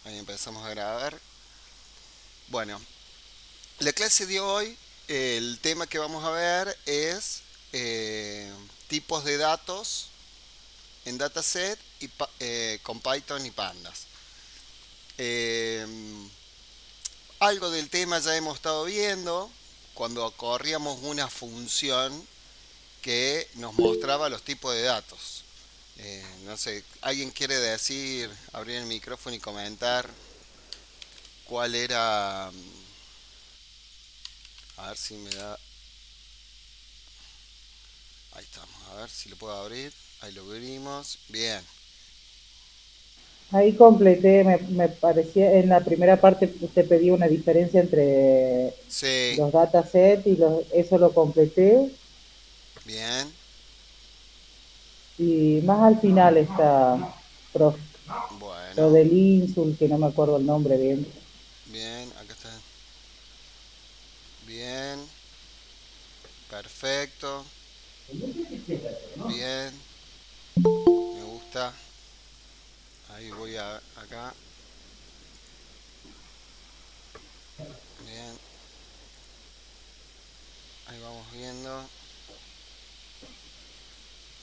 Ahí empezamos a grabar. Bueno, la clase de hoy, el tema que vamos a ver es tipos de datos en dataset con Python y Pandas. Eh, Algo del tema ya hemos estado viendo cuando corríamos una función que nos mostraba los tipos de datos. No sé, ¿alguien quiere decir, abrir el micrófono y comentar cuál era? A ver si me da. Ahí estamos, a ver si lo puedo abrir. Ahí lo abrimos. Bien. Ahí completé, me parecía, en la primera parte te pedí una diferencia entre Sí, los datasets y eso lo completé bien. y más al final está prof, lo Bueno, del insul, que no me acuerdo el nombre bien. bien. Acá está. Bien. Perfecto. Bien. Me gusta. Ahí voy acá. Bien. Ahí vamos viendo.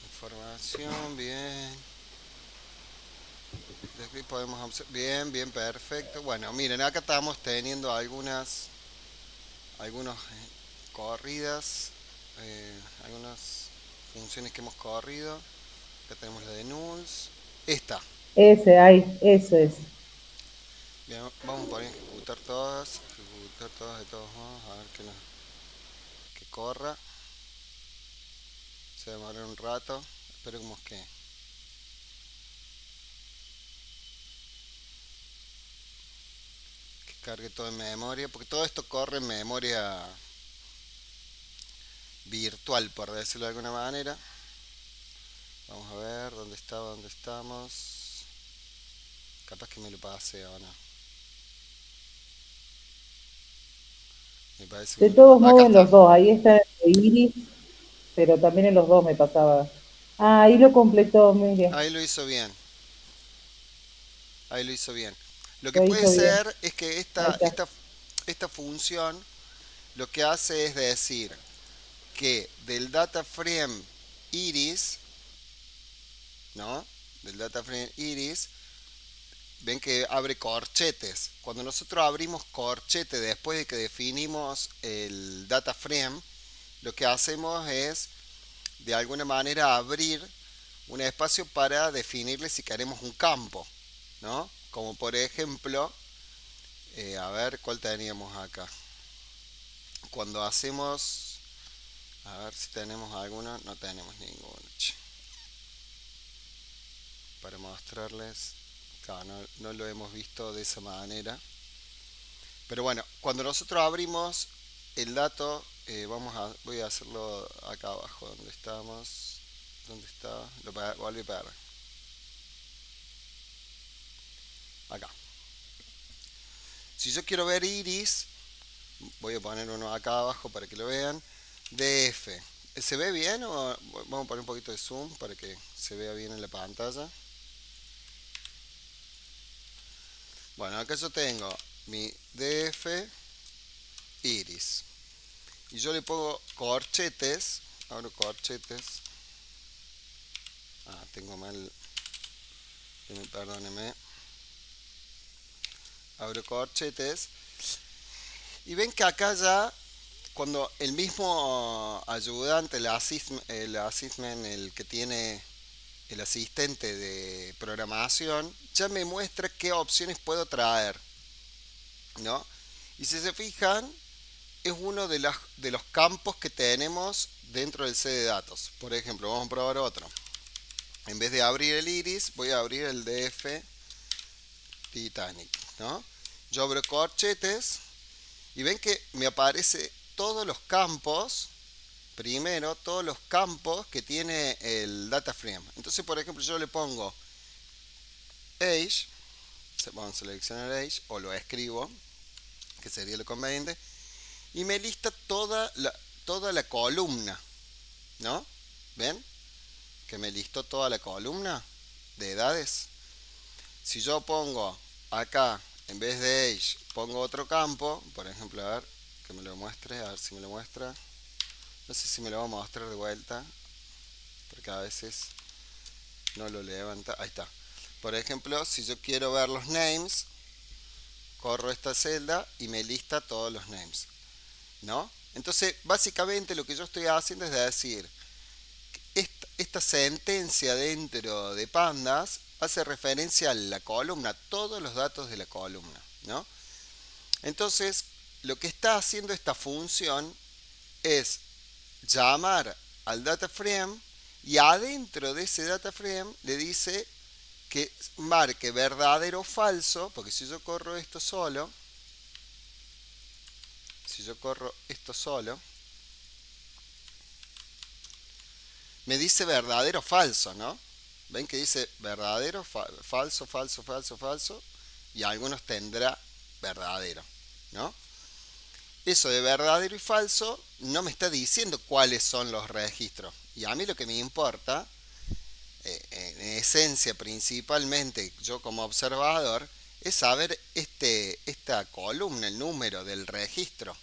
Información. Bien. Después podemos observar. Bien, bien, perfecto. Bueno, miren, acá estamos teniendo algunas corridas. Algunas funciones que hemos corrido. Acá tenemos la de nulls. Esta. Ese, ahí, eso es. Bien, vamos a poner ejecutar todas. Ejecutar todas de todos modos. A ver que corra. Se va a demorar un rato. Esperemos que cargue todo en memoria. Porque todo esto corre en memoria virtual, por decirlo de alguna manera. Vamos a ver dónde estaba, dónde estamos. Capaz que me lo pase o no. Me parece que De me lo todos pase. Acá modos en está. los dos, ahí está el iris, pero también en los dos me pasaba. Ah, ahí lo completó, mire, Ahí lo hizo bien. Ahí lo hizo bien. Lo que lo puede hizo bien. ser es que Ahí está. esta función lo que hace es decir que del data frame iris, ¿no? Del data frame iris, ven que abre corchetes. Cuando nosotros abrimos corchete después de que definimos el data frame, lo que hacemos es de alguna manera abrir un espacio para definirle si queremos un campo, ¿no? Como por ejemplo, a ver cuál teníamos acá. Cuando hacemos, a ver si tenemos alguno, no tenemos ninguno. Para mostrarles, claro, no lo hemos visto de esa manera. Pero bueno, cuando nosotros abrimos el dato, voy a hacerlo acá abajo, donde estamos. ¿Dónde está? Volví a pegar. Acá. Si yo quiero ver iris, voy a poner uno acá abajo para que lo vean. DF. ¿Se ve bien o vamos a poner un poquito de zoom para que se vea bien en la pantalla? Bueno, acá yo tengo mi DF iris. Y yo le pongo corchetes. Abro corchetes. Ah, tengo mal. Perdóneme. Abro corchetes. Y ven que acá ya, cuando el mismo ayudante, el que tiene el asistente de programación, ya me muestra qué opciones puedo traer, ¿no? Y si se fijan, es uno de los campos que tenemos dentro del C de datos. Por ejemplo, vamos a probar otro. En vez de abrir el iris, voy a abrir el DF Titanic, ¿no? Yo abro corchetes y ven que me aparece todos los campos, primero, todos los campos que tiene el data frame. Entonces, por ejemplo, yo le pongo age, vamos a seleccionar age, o lo escribo, que sería lo conveniente, y me lista toda la columna, ¿no? ¿Ven? Que me listó toda la columna de edades. Si yo pongo acá, en vez de age, pongo otro campo, por ejemplo, a ver, que me lo muestre, a ver si me lo muestra. No sé si me lo va a mostrar de vuelta, porque a veces no lo levanta. Ahí está. Por ejemplo, si yo quiero ver los names, corro esta celda y me lista todos los names, ¿no? Entonces, básicamente lo que yo estoy haciendo es decir, esta sentencia dentro de pandas hace referencia a la columna, todos los datos de la columna, ¿no? Entonces, lo que está haciendo esta función es llamar al data frame y adentro de ese data frame le dice que marque verdadero o falso, porque si yo corro esto solo, me dice verdadero o falso, ¿no? Ven que dice verdadero, falso, falso, falso, falso, y algunos tendrá verdadero, ¿no? Eso de verdadero y falso no me está diciendo cuáles son los registros. Y a mí lo que me importa, en esencia principalmente yo como observador, es saber esta columna, el número del registro.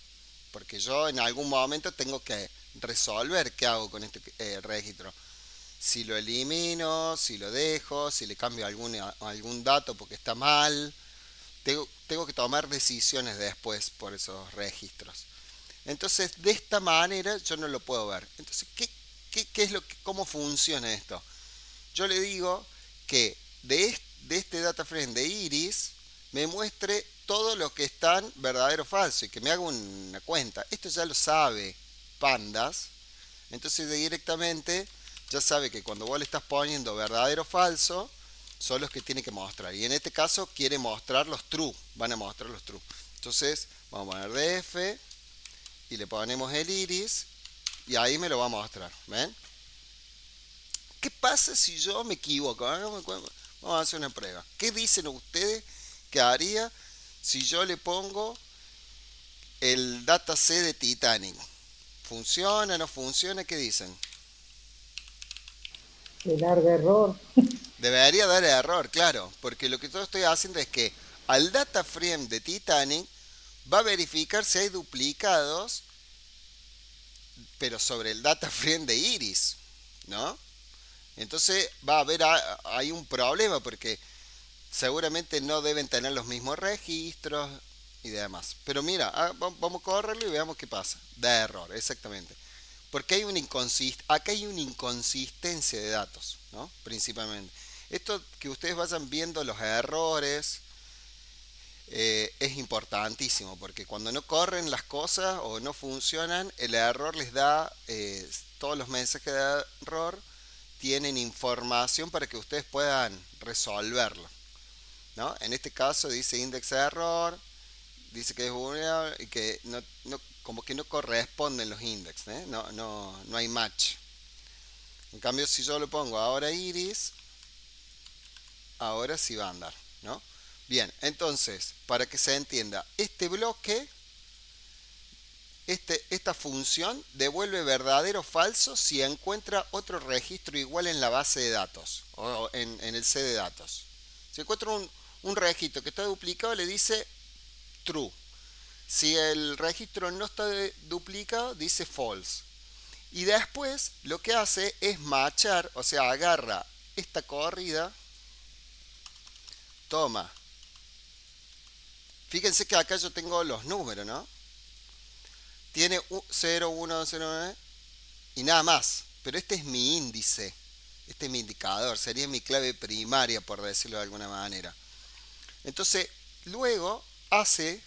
Porque yo en algún momento tengo que resolver qué hago con este registro. Si lo elimino, si lo dejo, si le cambio algún dato porque está mal. Tengo que tomar decisiones después por esos registros. Entonces, de esta manera yo no lo puedo ver. Entonces, ¿qué es cómo funciona esto? Yo le digo que de este data frame de Iris me muestre todo lo que están verdadero o falso y que me haga una cuenta. Esto ya lo sabe Pandas. Entonces directamente ya sabe que cuando vos le estás poniendo verdadero o falso, son los que tiene que mostrar. Y en este caso quiere mostrar los true. Van a mostrar los true. Entonces vamos a poner df y le ponemos el iris y ahí me lo va a mostrar. ¿Ven? ¿Qué pasa si yo me equivoco? Vamos a hacer una prueba. ¿Qué dicen ustedes que haría si yo le pongo el dataset de Titanic? ¿Funciona? ¿No funciona? ¿Qué dicen? Que larga error. Debería dar error, claro, porque lo que yo estoy haciendo es que al data frame de Titanic va a verificar si hay duplicados, pero sobre el data frame de Iris, ¿no? Entonces va a haber hay un problema porque seguramente no deben tener los mismos registros y demás. Pero mira, vamos a correrlo y veamos qué pasa. Da error, exactamente. Porque acá hay una inconsistencia de datos, ¿no? Principalmente. Esto que ustedes vayan viendo los errores es importantísimo porque cuando no corren las cosas o no funcionan, el error les da, todos los mensajes de error tienen información para que ustedes puedan resolverlo, ¿no? En este caso dice index error, dice que es vulnerable y que como que no corresponden los index, ¿eh? No hay match. En cambio, si yo le pongo ahora iris, ahora sí va a andar, ¿no? Bien, entonces, para que se entienda, este bloque, esta función devuelve verdadero o falso si encuentra otro registro igual en la base de datos o en el C de datos. Si encuentra un registro que está duplicado, le dice true. Si el registro no está duplicado, dice false. Y después lo que hace es matchar, o sea, agarra esta corrida, toma. Fíjense que acá yo tengo los números, ¿no? Tiene 0, 1, 0, 9 y nada más. Pero este es mi índice. Este es mi indicador. Sería mi clave primaria, por decirlo de alguna manera. Entonces, luego hace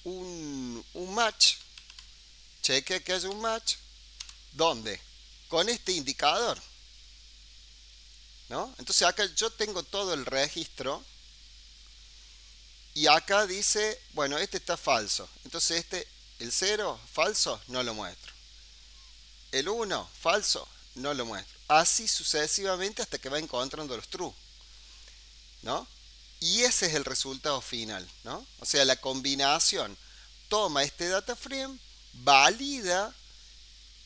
un match. Cheque que haya un match. ¿Dónde? Con este indicador, ¿no? Entonces acá yo tengo todo el registro y acá dice, bueno, este está falso. Entonces el 0, falso, no lo muestro. El 1, falso, no lo muestro. Así sucesivamente hasta que va encontrando los true, ¿no? Y ese es el resultado final, ¿no? O sea, la combinación toma este data frame, valida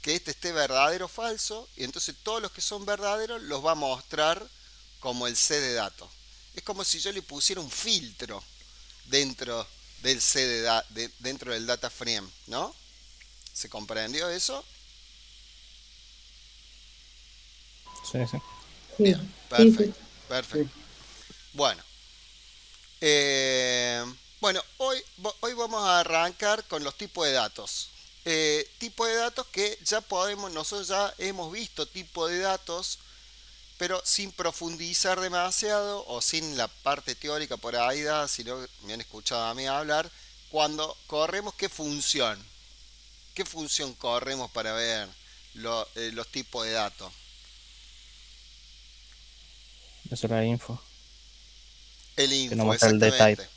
que este esté verdadero o falso, y entonces todos los que son verdaderos los va a mostrar como el C de datos. Es como si yo le pusiera un filtro dentro del dentro del data frame, ¿no? ¿Se comprendió eso? Sí, sí. Bien, Sí, sí, sí. perfecto, perfecto. Sí. Bueno, bueno, hoy vamos a arrancar con los tipos de datos. Tipo de datos que ya podemos, nosotros ya hemos visto tipo de datos, pero sin profundizar demasiado o sin la parte teórica por ahí, si no me han escuchado a mí hablar, cuando corremos, qué función corremos para ver los tipos de datos. Eso era info. El Que no info, muestra el detalle. exactamente.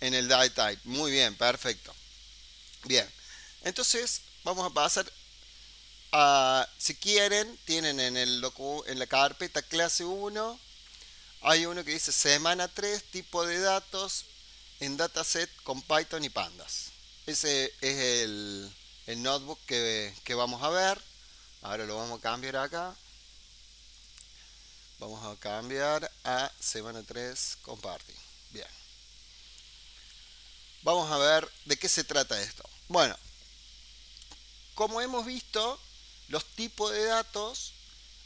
En el data type. Muy bien, perfecto. Bien. Entonces, vamos a pasar a, si quieren, tienen en la carpeta clase uno, hay uno que dice semana 3 tipo de datos en dataset con Python y Pandas. Ese es el notebook que vamos a ver. Ahora lo vamos a cambiar acá. Vamos a cambiar a semana 3 compartir. Bien. Vamos a ver de qué se trata esto. Bueno, como hemos visto, los tipos de datos,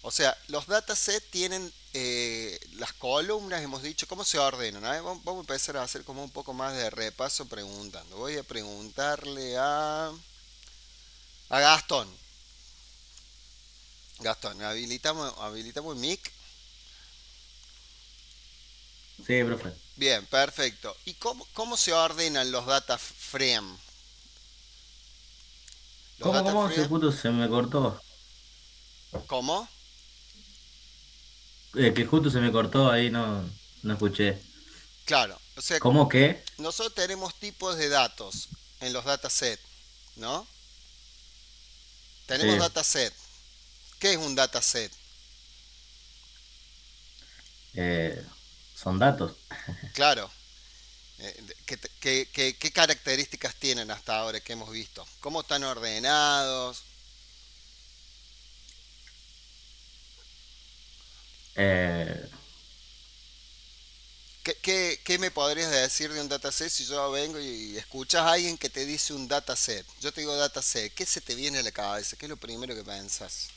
o sea, los datasets tienen las columnas, hemos dicho, ¿cómo se ordenan? Vamos a empezar a hacer como un poco más de repaso preguntando. Voy a preguntarle a Gastón. Gastón, habilitamos el mic. Sí, profe. Bien, perfecto. ¿Y cómo se ordenan los data frame? Los ¿Cómo, data cómo? Si frame, justo se me cortó. ¿cómo? Que justo se me cortó ahí, no escuché. Claro, o sea, ¿Cómo qué? nosotros tenemos tipos de datos en los datasets, ¿no? Tenemos Sí. dataset. ¿Qué es un dataset? eh, Son datos. Claro. ¿Qué características tienen hasta ahora que hemos visto? ¿Cómo están ordenados? Eh, ¿Qué me podrías decir de un dataset si yo vengo y escuchas a alguien que te dice un dataset? Yo te digo dataset, ¿qué se te viene a la cabeza? ¿Qué es lo primero que pensás?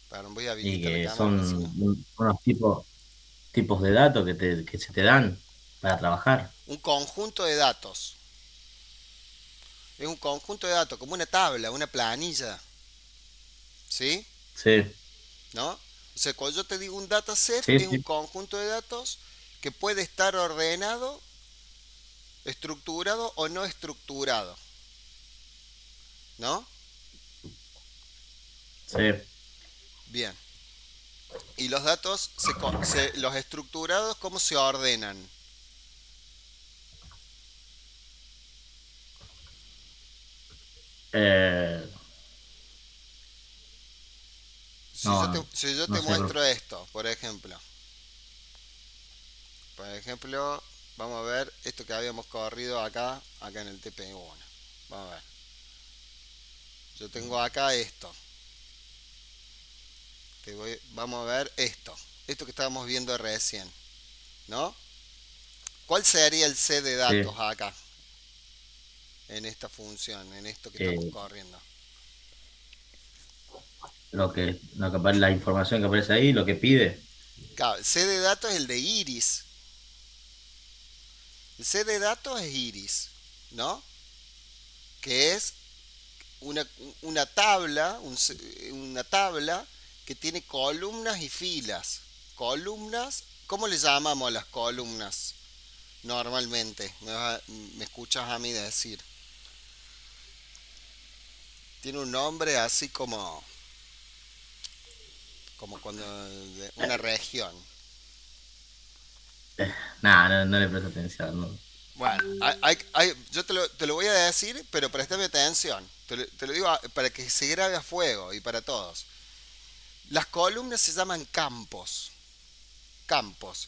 Perdón, voy a y habilitar la que cámara son porque si no. unos tipos de datos que se te dan para trabajar. Un conjunto de datos. Es un conjunto de datos, como una tabla, una planilla. ¿Sí? Sí, ¿No? O sea, cuando yo te digo un dataset, sí, es un sí. conjunto de datos que puede estar ordenado, estructurado o no estructurado. ¿No? Sí. Bien. Y los datos, los estructurados, ¿cómo se ordenan? Eh, no, Si yo no te sé, muestro profe. esto, por ejemplo, vamos a ver esto que habíamos corrido acá en el TP1. Vamos a ver. Yo tengo acá esto. Vamos a ver esto que estábamos viendo recién, ¿no? ¿Cuál sería el C de datos Sí. acá, en esta función, en esto que estamos Eh, corriendo? la información que aparece ahí, lo que pide. Claro, el C de datos es el de iris. El C de datos es iris, ¿no? Que es una, una tabla, una tabla que tiene columnas y filas. Columnas, ¿cómo le llamamos a las columnas normalmente? Me escuchas a mí decir. Tiene un nombre así como cuando de una región. Nada, no le presto atención. No. Bueno, yo te lo voy a decir, pero préstame atención. Te lo digo para que se grabe a fuego y para todos. Las columnas se llaman campos,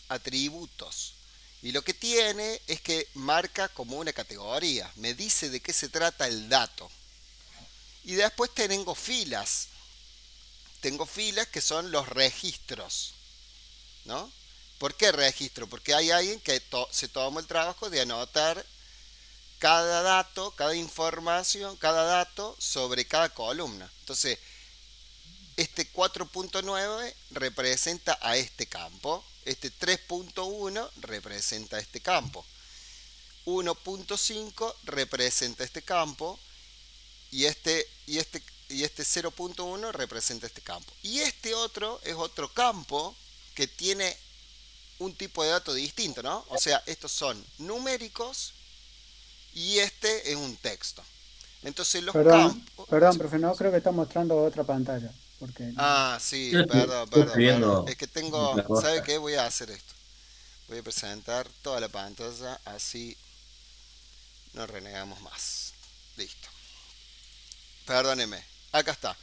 atributos. Y lo que tiene es que marca como una categoría, me dice de qué se trata el dato. Y después tengo filas que son los registros, ¿no? ¿Por qué registro? Porque hay alguien que se tomó el trabajo de anotar cada dato, cada información, cada dato sobre cada columna. Entonces, este 4.9 representa a este campo, este 3.1 representa a este campo, 1.5 representa este campo y este 0.1 representa este campo. Y este otro es otro campo que tiene un tipo de dato distinto, ¿no? O sea, estos son numéricos y este es un texto. Entonces los Perdón, campos... perdón, profe, no creo que está mostrando otra pantalla. Porque Ah, sí, Yo estoy, perdón, yo perdón, estoy perdón. viendo Es que tengo... otra ¿Sabe cosa. qué? Voy a hacer esto. Voy a presentar toda la pantalla, así no renegamos más. Listo. Perdóneme. Acá está.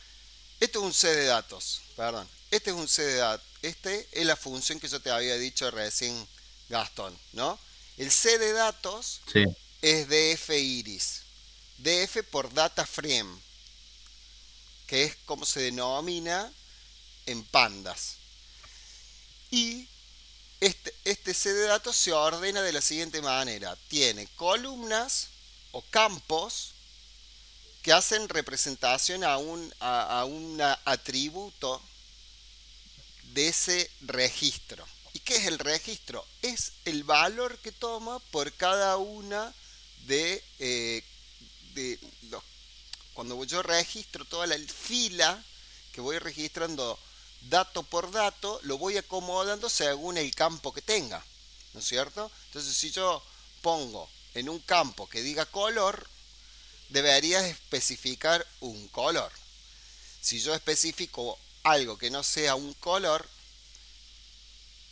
Este es un C de datos. Perdón. Este es un C de datos. Este es la función que yo te había dicho recién, Gastón, ¿no? El C de datos Sí, es DF iris. DF por data frame, que es como se denomina en pandas. Y este C de datos se ordena de la siguiente manera. Tiene columnas o campos que hacen representación a un atributo de ese registro. ¿Y qué es el registro? Es el valor que toma por cada una de los... Cuando yo registro toda la fila, que voy registrando dato por dato, lo voy acomodando según el campo que tenga, ¿no es cierto? Entonces, si yo pongo en un campo que diga color, debería especificar un color. Si yo especifico algo que no sea un color,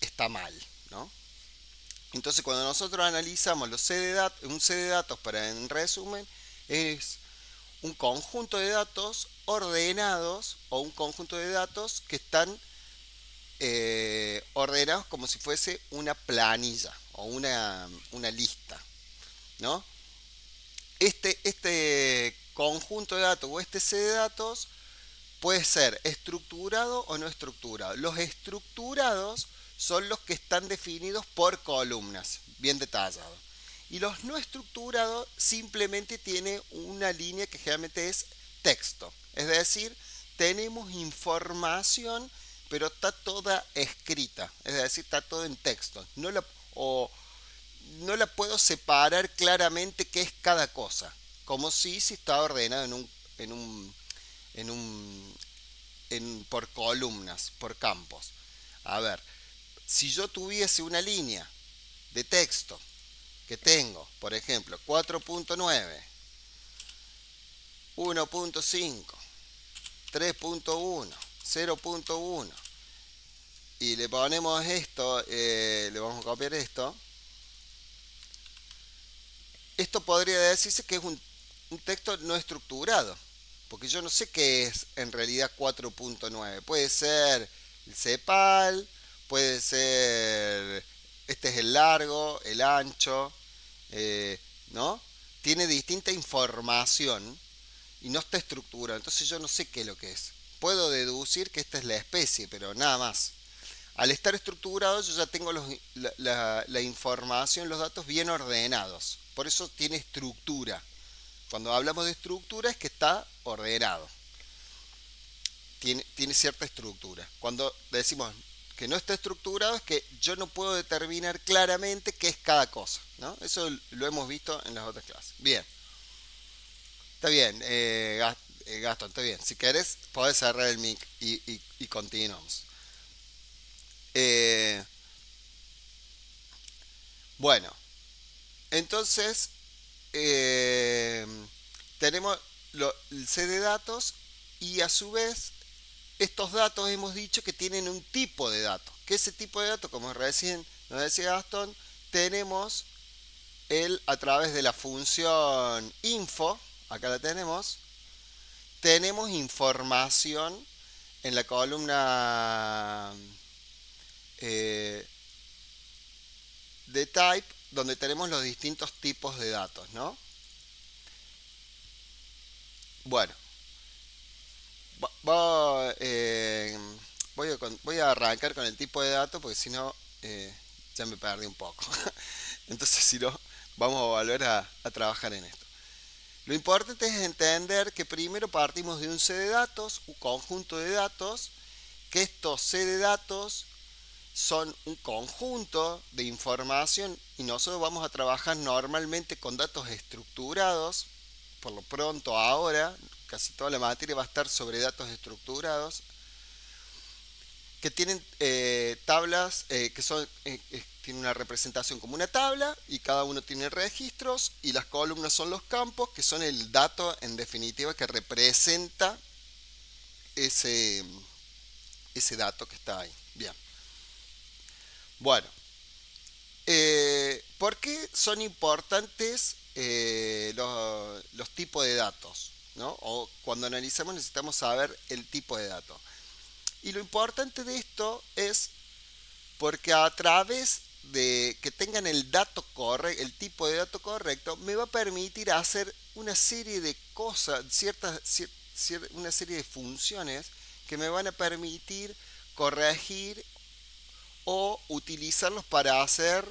está mal, ¿no? Entonces, cuando nosotros analizamos un C de datos, para en resumen, es un conjunto de datos ordenados o un conjunto de datos que están ordenados como si fuese una planilla o una lista, ¿no? Este conjunto de datos o este C de datos puede ser estructurado o no estructurado. Los estructurados son los que están definidos por columnas, bien detallados. Y los no estructurados simplemente tienen una línea que generalmente es texto. Es decir, tenemos información, pero está toda escrita. Es decir, está todo en texto. No la puedo separar claramente qué es cada cosa. Como si está ordenado por columnas, por campos. A ver, si yo tuviese una línea de texto que tengo, por ejemplo, 4.9, 1.5, 3.1, 0.1, y le ponemos esto, le vamos a copiar esto. Esto podría decirse que es un texto no estructurado, porque yo no sé qué es en realidad 4.9. Puede ser el CEPAL, puede ser, este es el largo, el ancho, ¿no? Tiene distinta información y no está estructurado, entonces yo no sé qué es lo que es. Puedo deducir que esta es la especie, pero nada más. Al estar estructurado yo ya tengo la información, los datos bien ordenados. Por eso tiene estructura. Cuando hablamos de estructura es que está ordenado. Tiene cierta estructura. Cuando decimos que no está estructurado es que yo no puedo determinar claramente qué es cada cosa, ¿no? Eso lo hemos visto en las otras clases. Bien. Está bien, Gastón, está bien. Si querés, podés cerrar el mic y continuamos. Eh, bueno, entonces eh, tenemos el C de datos y a su vez estos datos hemos dicho que tienen un tipo de datos. Que ese tipo de datos, como recién nos decía Gastón, tenemos a través de la función info, acá la tenemos información en la columna de type, donde tenemos los distintos tipos de datos, ¿no? Bueno, voy a arrancar con el tipo de datos porque si no ya me perdí un poco. Entonces, si no, vamos a volver a trabajar en esto. Lo importante es entender que primero partimos de un C de datos, un conjunto de datos, que estos C de datos son un conjunto de información y nosotros vamos a trabajar normalmente con datos estructurados. Por lo pronto ahora, casi toda la materia va a estar sobre datos estructurados que tienen tablas que son tiene una representación como una tabla y cada uno tiene registros y las columnas son los campos que son el dato en definitiva que representa ese, ese dato que está ahí. Bien. Bueno, ¿por qué son importantes los tipos de datos? ¿No? O cuando analizamos necesitamos saber el tipo de datos. Y lo importante de esto es porque a través de que tengan el dato correcto, el tipo de dato correcto, me va a permitir hacer una serie de cosas, una serie de funciones que me van a permitir corregir o utilizarlos para hacer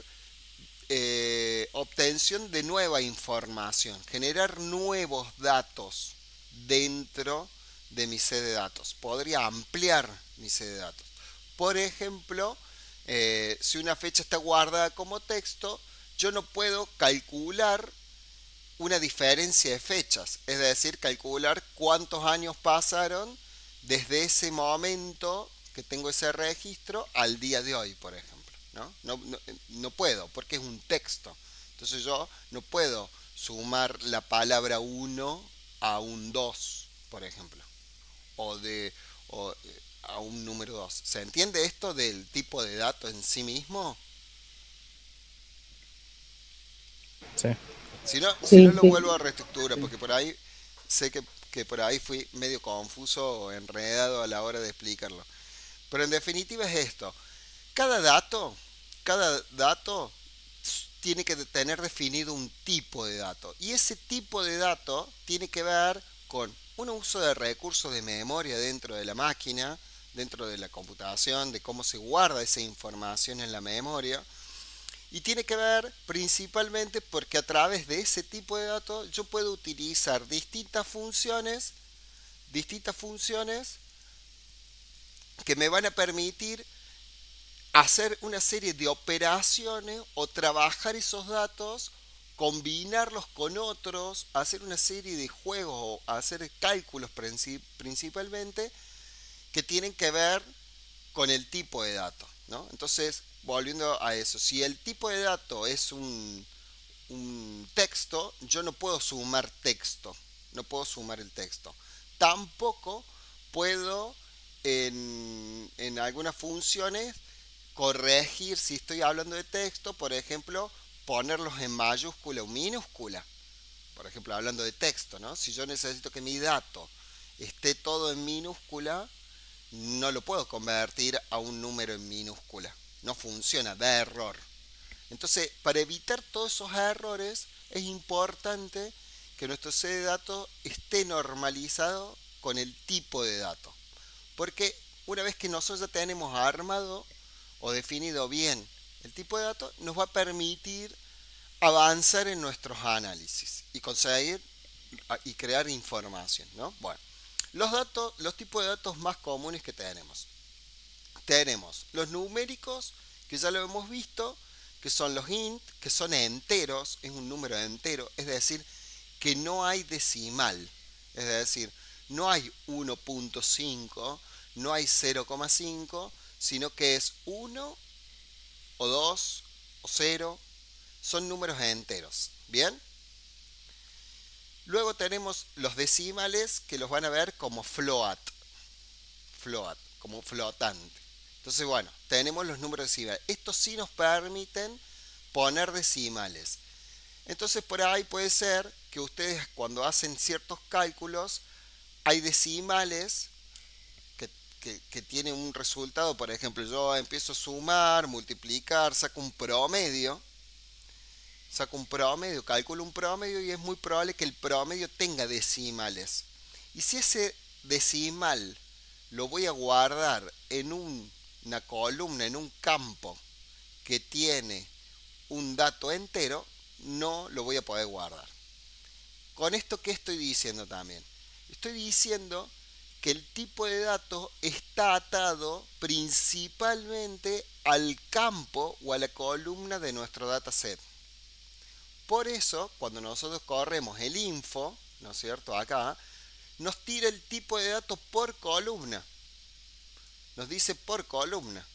obtención de nueva información, generar nuevos datos dentro de mi C de datos. Podría ampliar mi C de datos. Por ejemplo, si una fecha está guardada como texto, yo no puedo calcular una diferencia de fechas, es decir, calcular cuántos años pasaron desde ese momento que tengo ese registro al día de hoy, por ejemplo. No puedo, porque es un texto. Entonces yo no puedo sumar la palabra uno a un 2 por ejemplo, o, a un número 2. ¿Se entiende esto del tipo de dato en sí mismo? Sí. Si no, Sí, lo sí. vuelvo a reestructura, porque por ahí sé que por ahí fui medio confuso o enredado a la hora de explicarlo. Pero en definitiva es esto. Cada dato, cada dato tiene que tener definido un tipo de dato. Y ese tipo de dato tiene que ver con un uso de recursos de memoria dentro de la máquina, dentro de la computación, de cómo se guarda esa información en la memoria. Y tiene que ver principalmente porque a través de ese tipo de datos yo puedo utilizar distintas funciones que me van a permitir hacer una serie de operaciones o trabajar esos datos, combinarlos con otros, hacer una serie de juegos o hacer cálculos principalmente que tienen que ver con el tipo de dato, ¿no? Entonces, volviendo a eso, si el tipo de dato es un texto, yo no puedo sumar texto, no puedo sumar el texto. Tampoco puedo en algunas funciones corregir si estoy hablando de texto, por ejemplo, ponerlos en mayúscula o minúscula. Por ejemplo, hablando de texto, ¿no? Si yo necesito que mi dato esté todo en minúscula, no lo puedo convertir a un número en minúscula. No funciona, da error. Entonces, para evitar todos esos errores, es importante que nuestro C de datos esté normalizado con el tipo de dato. Porque una vez que nosotros ya tenemos armado o definido bien el tipo de datos, nos va a permitir avanzar en nuestros análisis y conseguir y crear información, ¿no? Bueno, los tipos de datos más comunes que tenemos. Tenemos los numéricos, que ya lo hemos visto, que son los int, que son enteros, es un número entero, es decir, que no hay decimal, es decir, no hay 1.5, no hay 0,5, sino que es 1 o 2 o 0, son números enteros, ¿bien? Luego tenemos los decimales que los van a ver como float, como flotante. Entonces, bueno, tenemos los números decimales. Estos sí nos permiten poner decimales. Entonces, por ahí puede ser que ustedes cuando hacen ciertos cálculos, hay decimales que tienen un resultado. Por ejemplo, yo empiezo a sumar, multiplicar, saco un promedio, calculo un promedio y es muy probable que el promedio tenga decimales. Y si ese decimal lo voy a guardar en una columna, en un campo que tiene un dato entero, no lo voy a poder guardar. Con esto, ¿qué estoy diciendo también? Estoy diciendo que el tipo de datos está atado principalmente al campo o a la columna de nuestro dataset. Por eso, cuando nosotros corremos el info, ¿no es cierto? Acá, nos tira el tipo de datos por columna. Nos dice por columna.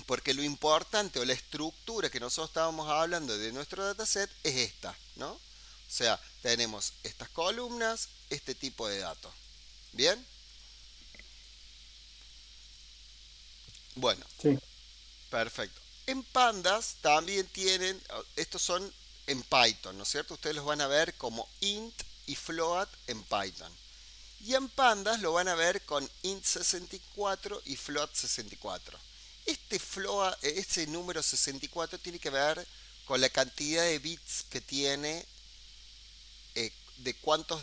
Porque lo importante o la estructura que nosotros estábamos hablando de nuestro dataset es esta, ¿no? O sea, tenemos estas columnas, este tipo de datos. ¿Bien? Bueno, Sí. perfecto. En Pandas también tienen, estos son en Python, ¿no es cierto? Ustedes los van a ver como int y float en Python. Y en Pandas lo van a ver con int64 y float64. Este número 64 tiene que ver con la cantidad de bits que tiene, de cuántos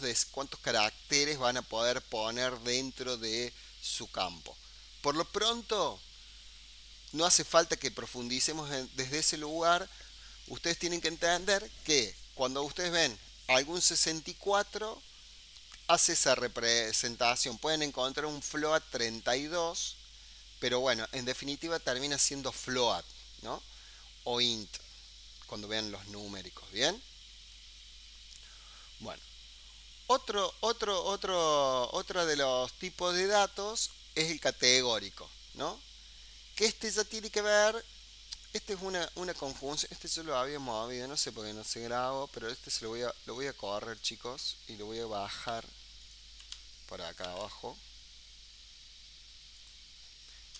caracteres van a poder poner dentro de su campo. Por lo pronto, no hace falta que profundicemos desde ese lugar. Ustedes tienen que entender que cuando ustedes ven algún 64, hace esa representación. Pueden encontrar un float 32, pero bueno, en definitiva termina siendo float, ¿no? O int, cuando vean los numéricos, ¿bien? Bueno, otro de los tipos de datos es el categórico, ¿no? Que este ya tiene que ver, este es una conjunción, este yo lo había movido, no sé por qué no se grabó, pero este lo voy a correr, chicos, y lo voy a bajar por acá abajo.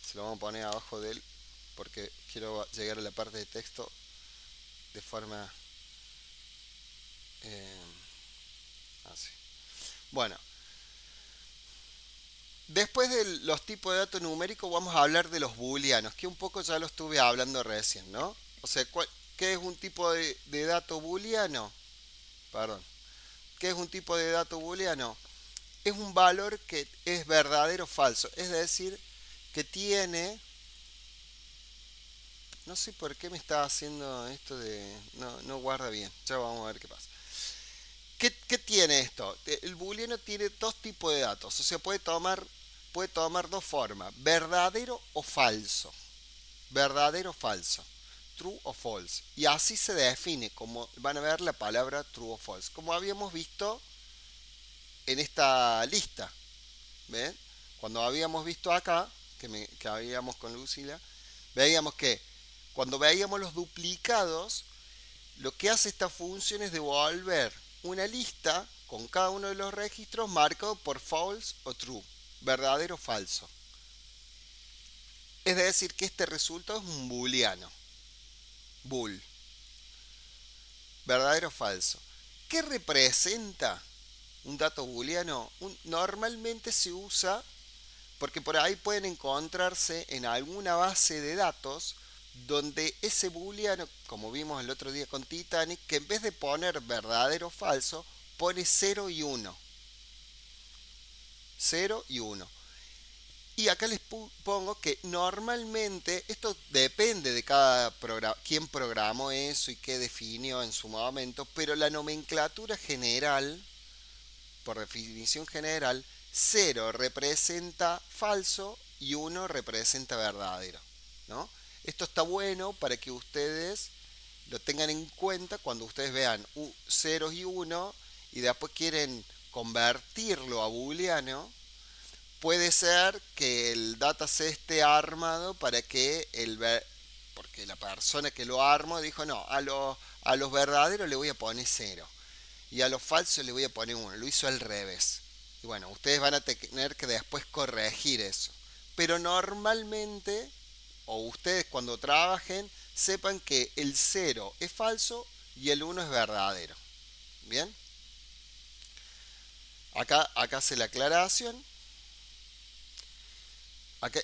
Se lo vamos a poner abajo de él porque quiero llegar a la parte de texto de forma así. Bueno, después de los tipos de datos numéricos vamos a hablar de los booleanos, que un poco ya lo estuve hablando recién, ¿no? O sea, ¿qué es un tipo de dato booleano? Perdón. ¿Qué es un tipo de dato booleano? Es un valor que es verdadero o falso, es decir, que tiene... No sé por qué me está haciendo esto de... No guarda bien, ya vamos a ver qué pasa. ¿Qué tiene esto? El booleano tiene dos tipos de datos, o sea, puede tomar dos formas, verdadero o falso. Verdadero o falso. True o false. Y así se define, como van a ver la palabra true o false. Como habíamos visto en esta lista. ¿Ven? Cuando habíamos visto acá, que habíamos con Lucila, veíamos que cuando veíamos los duplicados, lo que hace esta función es devolver una lista con cada uno de los registros marcado por false o true, verdadero o falso. Es decir, que este resultado es un booleano. Bool. Verdadero o falso. ¿Qué representa un dato booleano? Normalmente se usa, porque por ahí pueden encontrarse en alguna base de datos donde ese booleano, como vimos el otro día con Titanic, que en vez de poner verdadero o falso, pone 0 y 1. 0 y 1. Y acá les pongo que normalmente, esto depende de quién programó eso y qué definió en su momento, pero la nomenclatura general, por definición general, 0 representa falso y 1 representa verdadero, ¿no? Esto está bueno para que ustedes lo tengan en cuenta cuando ustedes vean 0 y 1 y después quieren convertirlo a booleano. Puede ser que el dataset esté armado para que porque la persona que lo armó dijo no, a los verdaderos le voy a poner 0 y a los falsos le voy a poner 1, lo hizo al revés. Y bueno, ustedes van a tener que después corregir eso. Pero normalmente, o ustedes cuando trabajen, sepan que el 0 es falso y el 1 es verdadero. ¿Bien? Acá hace la aclaración.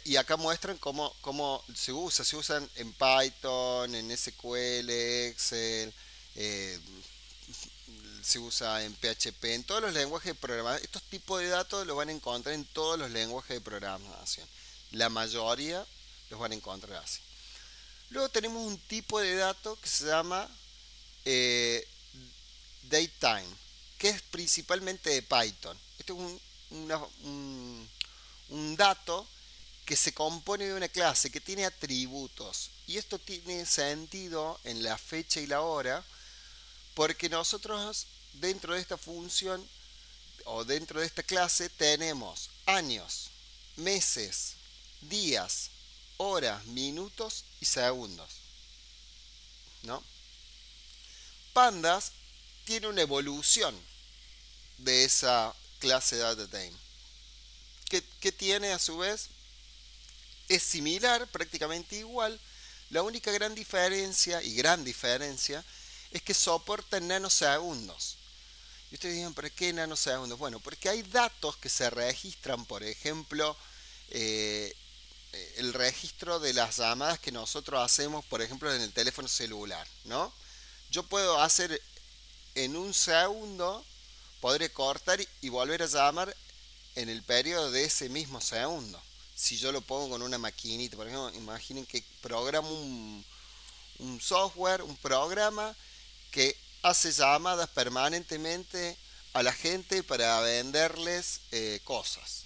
Y acá muestran cómo se usan en Python, en SQL, Excel, se usa en PHP, en todos los lenguajes de programación. Estos tipos de datos los van a encontrar en todos los lenguajes de programación. La mayoría los van a encontrar así. Luego tenemos un tipo de dato que se llama eh, datetime, que es principalmente de Python. Esto es un dato que se compone de una clase que tiene atributos. Y esto tiene sentido en la fecha y la hora, porque nosotros dentro de esta función o dentro de esta clase tenemos años, meses, días, horas, minutos y segundos, ¿no? Pandas tiene una evolución de esa clase de datetime. ¿Qué tiene a su vez? Es similar, prácticamente igual. La única gran diferencia, es que soporta en nanosegundos. Y ustedes digan, ¿por qué nanosegundos? Bueno, porque hay datos que se registran, por ejemplo, eh, el registro de las llamadas que nosotros hacemos, por ejemplo, en el teléfono celular, ¿no? Yo puedo hacer en un segundo, podré cortar y volver a llamar en el periodo de ese mismo segundo. Si yo lo pongo con una maquinita, por ejemplo, imaginen que programo un software, un programa que hace llamadas permanentemente a la gente para venderles cosas.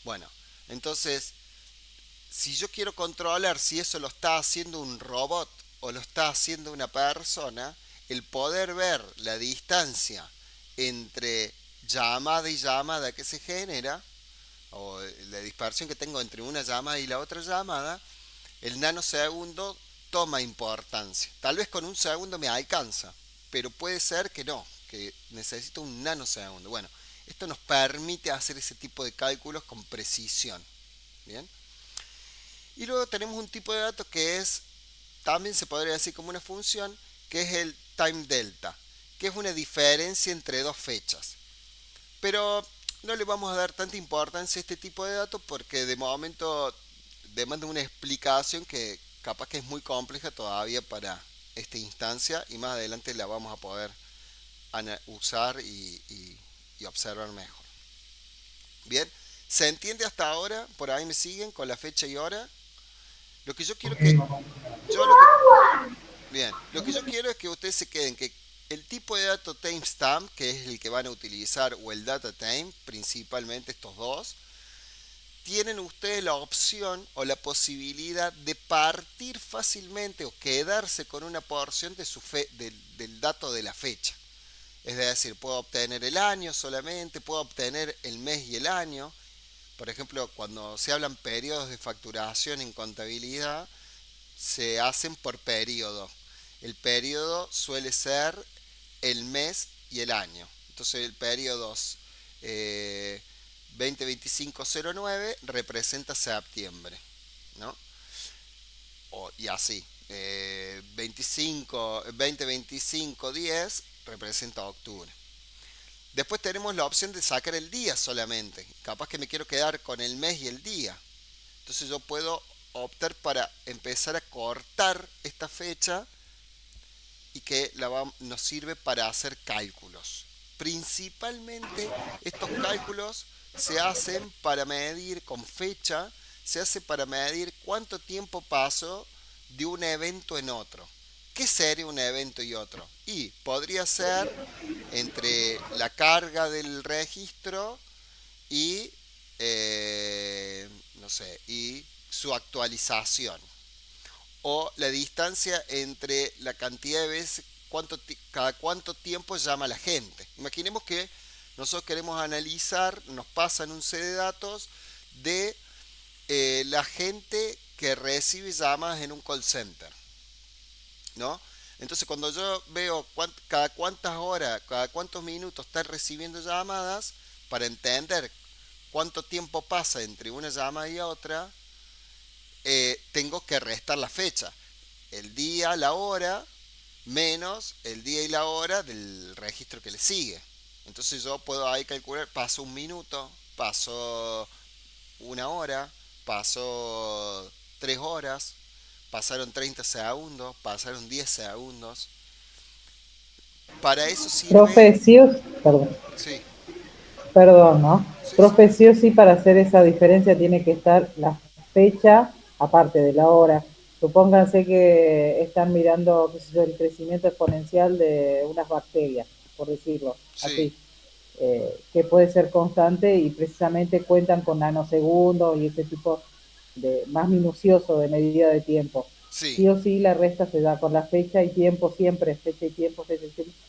Bueno, entonces, si yo quiero controlar si eso lo está haciendo un robot o lo está haciendo una persona, el poder ver la distancia entre llamada y llamada que se genera, o la dispersión que tengo entre una llamada y la otra llamada, el nanosegundo toma importancia. Tal vez con un segundo me alcanza, pero puede ser que no, que necesito un nanosegundo. Bueno, esto nos permite hacer ese tipo de cálculos con precisión. Bien. Y luego tenemos un tipo de dato que es, también se podría decir como una función, que es el time delta, que es una diferencia entre dos fechas. Pero no le vamos a dar tanta importancia a este tipo de datos porque de momento demanda una explicación que capaz que es muy compleja todavía para esta instancia y más adelante la vamos a poder usar y observar mejor. Bien, ¿se entiende hasta ahora? ¿Por ahí me siguen con la fecha y hora? Lo que yo quiero que... Yo lo que, bien, lo que yo quiero es que ustedes se queden que el tipo de dato timestamp, que es el que van a utilizar, o el data time, principalmente estos dos, tienen ustedes la opción o la posibilidad de partir fácilmente o quedarse con una porción de del dato de la fecha. Es decir, puedo obtener el año solamente, puedo obtener el mes y el año. Por ejemplo, cuando se hablan periodos de facturación en contabilidad, se hacen por periodo. El periodo suele ser el mes y el año. Entonces el periodo 2025-09 representa septiembre, ¿no? Y así. 2025-10 representa octubre. Después tenemos la opción de sacar el día solamente. Capaz que me quiero quedar con el mes y el día. Entonces yo puedo optar para empezar a cortar esta fecha y que nos sirve para hacer cálculos. Principalmente estos cálculos se hacen para medir con fecha, se hace para medir cuánto tiempo pasó de un evento en otro. ¿Qué sería un evento y otro? Y podría ser entre la carga del registro y, no sé, y su actualización. O la distancia entre la cantidad de veces, cada cuánto tiempo llama la gente. Imaginemos que nosotros queremos analizar, nos pasan un set de datos de la gente que recibe llamadas en un call center, ¿no? Entonces cuando yo veo cada cuántas horas, cada cuántos minutos están recibiendo llamadas, para entender cuánto tiempo pasa entre una llamada y otra, tengo que restar la fecha. El día, la hora, menos el día y la hora del registro que le sigue. Entonces yo puedo ahí calcular, pasó un minuto, pasó una hora, pasó 3 horas, pasaron 30 segundos, pasaron 10 segundos. Para eso sirve... Profe, sí o... Perdón. Sí. Perdón, ¿no? Sí, Profe, sí o sí para hacer esa diferencia tiene que estar la fecha, aparte de la hora, Supónganse que están mirando, qué sé yo, el crecimiento exponencial de unas bacterias, por decirlo Sí, así, que puede ser constante y precisamente cuentan con nanosegundos y ese tipo de más minucioso de medida de tiempo. sí. Sí o sí la resta se da con la fecha y tiempo siempre, fecha y tiempo,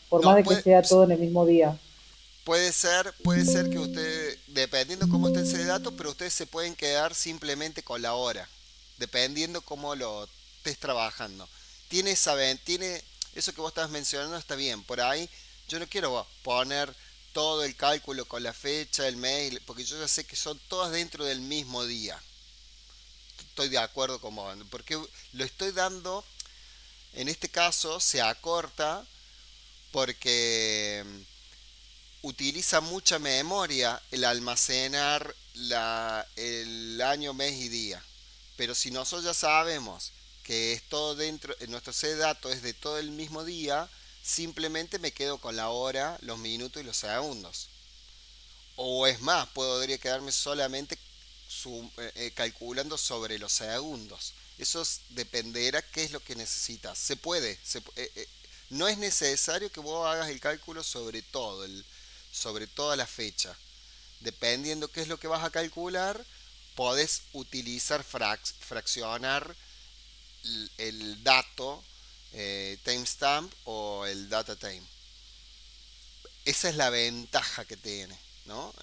por más No, de que sea todo en el mismo día. puede ser que usted, dependiendo cómo esté ese dato, pero ustedes se pueden quedar simplemente con la hora, dependiendo cómo lo estés trabajando. Tiene eso que vos estás mencionando está bien. Por ahí yo no quiero poner todo el cálculo con la fecha, el mes, porque yo ya sé que son todas dentro del mismo día. Estoy de acuerdo con vos, porque lo estoy dando, en este caso se acorta porque utiliza mucha memoria el almacenar el año, mes y día. Pero si nosotros ya sabemos que es todo dentro, nuestro set de datos es de todo el mismo día, simplemente me quedo con la hora, los minutos y los segundos. O es más, podría quedarme solamente calculando sobre los segundos. Eso dependerá qué es lo que necesitas. Se puede. No es necesario que vos hagas el cálculo sobre todo, sobre toda la fecha. Dependiendo qué es lo que vas a calcular, podés utilizar fraccionar el dato timestamp o el data time. Esa es la ventaja que tiene, ¿no?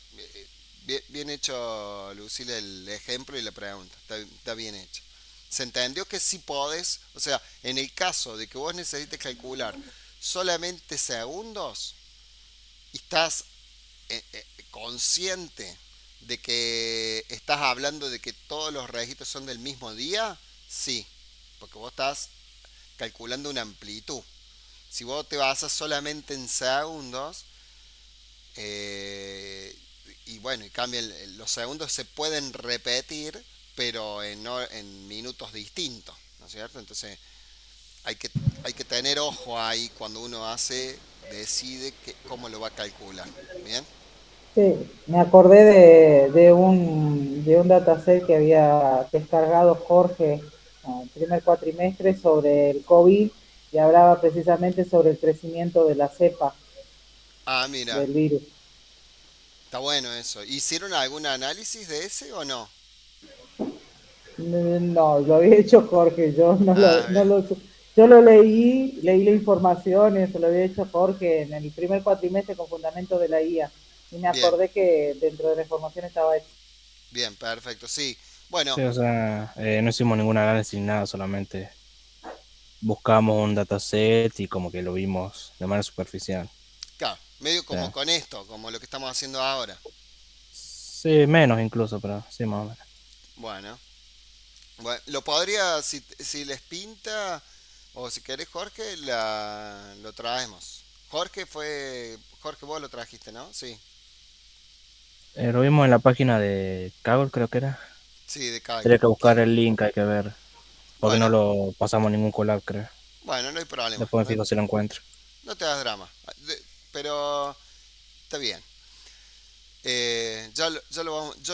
Bien hecho, Lucila, el ejemplo y la pregunta. Está bien hecho. Se entendió que sí podés, o sea, en el caso de que vos necesites calcular solamente segundos y estás consciente de que estás hablando de que todos los registros son del mismo día, sí, porque vos estás calculando una amplitud. Si vos te basas solamente en segundos, eh, y bueno, y cambian los segundos se pueden repetir, pero en minutos distintos, ¿no es cierto? Entonces hay que, hay que tener ojo ahí cuando uno decide cómo lo va a calcular. ¿Bien? Sí, me acordé de un dataset que había descargado Jorge el primer cuatrimestre sobre el COVID y hablaba precisamente sobre el crecimiento de la cepa Ah, mira, del virus. está bueno eso. ¿Hicieron algún análisis de ese o no? No, lo había hecho Jorge, yo Ah, bien, yo lo leí la información, eso lo había hecho Jorge en el primer cuatrimestre con fundamento de la IA. Y me bien, acordé que dentro de la información estaba eso. bien, perfecto. Sí, bueno, Sí, o sea, no hicimos ningún análisis, nada, solamente buscamos un dataset y como que lo vimos de manera superficial. claro, medio Sí, como con esto, como lo que estamos haciendo ahora. sí, menos incluso, pero sí, más o menos. Bueno, bueno, lo podría, si les pinta, o si querés Jorge, lo traemos. Jorge, vos lo trajiste, ¿no? Sí, Lo vimos en la página de Kaggle, creo que era. sí, de Kaggle. Tendría que buscar el link, hay que ver, porque no Bueno, lo pasamos ningún collab, creo. bueno, no hay problema, Después me fijo si lo encuentro. no te das drama. Pero está bien. Yo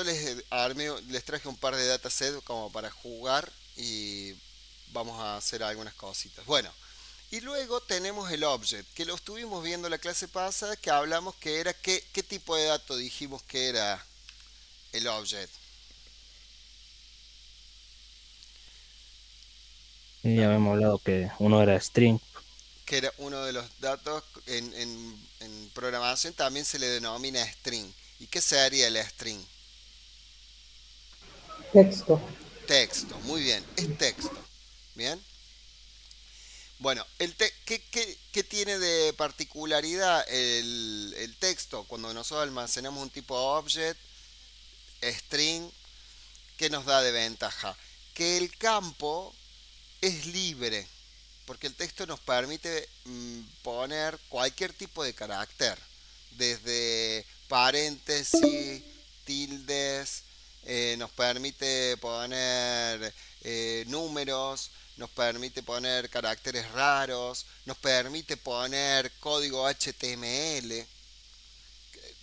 les traje un par de datasets como para jugar y vamos a hacer algunas cositas. Bueno, y luego tenemos el object, que lo estuvimos viendo la clase pasada, que hablamos que era, ¿qué tipo de dato dijimos que era el object? Y ya habíamos hablado que uno era string. Que era uno de los datos en programación también se le denomina string. ¿Y qué sería el string? Texto. Texto, muy bien, es texto. Bien. Bueno, ¿qué tiene de particularidad el texto? Cuando nosotros almacenamos un tipo de object, string, ¿qué nos da de ventaja? Que el campo es libre, porque el texto nos permite poner cualquier tipo de carácter, desde paréntesis, tildes, nos permite poner números, nos permite poner caracteres raros, nos permite poner código HTML.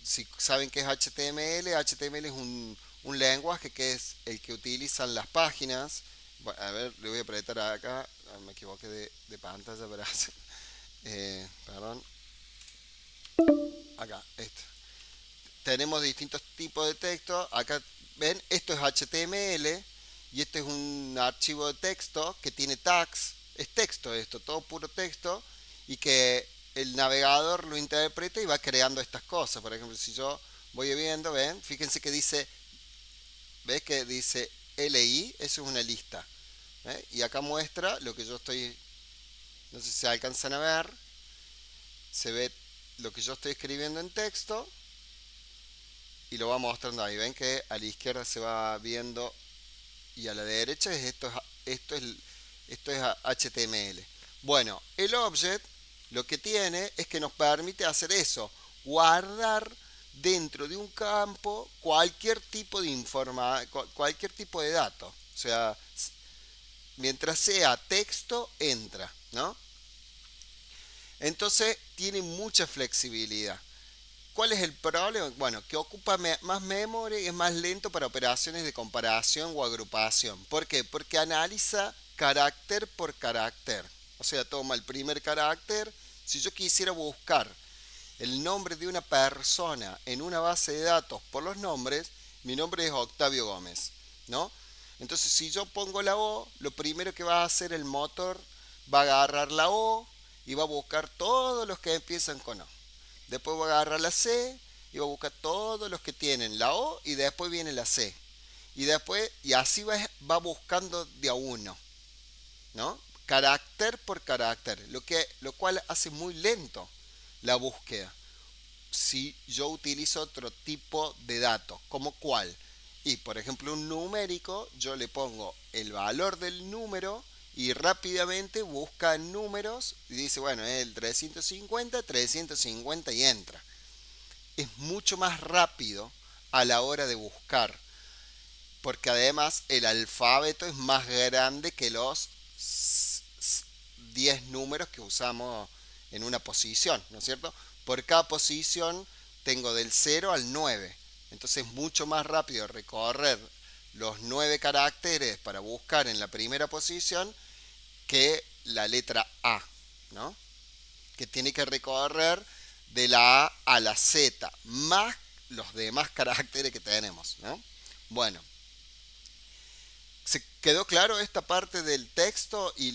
Si saben qué es HTML, HTML es un lenguaje que es el que utilizan las páginas A ver, le voy a apretar acá. Me equivoqué de pantalla, verás. Perdón. Acá, esto. Tenemos distintos tipos de texto. Acá, ven, esto es HTML y este es un archivo de texto que tiene tags. Es texto esto, todo puro texto y que el navegador lo interpreta y va creando estas cosas. Por ejemplo, si yo voy viendo, ven, fíjense que dice, ves que dice LI, eso es una lista. ¿Eh? Y acá muestra lo que yo estoy, no sé si se alcanzan a ver, se ve lo que yo estoy escribiendo en texto y lo va mostrando ahí. Ven que a la izquierda se va viendo y a la derecha es esto es HTML. Bueno, el object lo que tiene es que nos permite hacer eso, guardar dentro de un campo cualquier tipo de cualquier tipo de dato. O sea, mientras sea texto, entra, ¿no? Entonces tiene mucha flexibilidad. ¿Cuál es el problema? Bueno, que ocupa más memoria y es más lento para operaciones de comparación o agrupación. ¿Por qué? Porque analiza carácter por carácter. O sea, toma el primer carácter. Si yo quisiera buscar el nombre de una persona en una base de datos por los nombres, mi nombre es Octavio Gómez, ¿no? Entonces, si yo pongo la O, lo primero que va a hacer el motor va a agarrar la O y va a buscar todos los que empiezan con O. Después va a agarrar la C y va a buscar todos los que tienen la O y después viene la C. Y después, y así va buscando de a uno, ¿no? Carácter por carácter, lo cual hace muy lento la búsqueda. Si yo utilizo otro tipo de datos, ¿como cuál? Y por ejemplo un numérico, yo le pongo el valor del número y rápidamente busca números y dice, bueno, es el 350 y entra. Es mucho más rápido a la hora de buscar, porque además el alfabeto es más grande que los 10 números que usamos en una posición, ¿no es cierto? Por cada posición tengo del 0 al 9. Entonces es mucho más rápido recorrer los 9 caracteres para buscar en la primera posición que la letra A, ¿no? Que tiene que recorrer de la A a la Z, más los demás caracteres que tenemos, ¿no? Bueno, ¿se quedó claro esta parte del texto y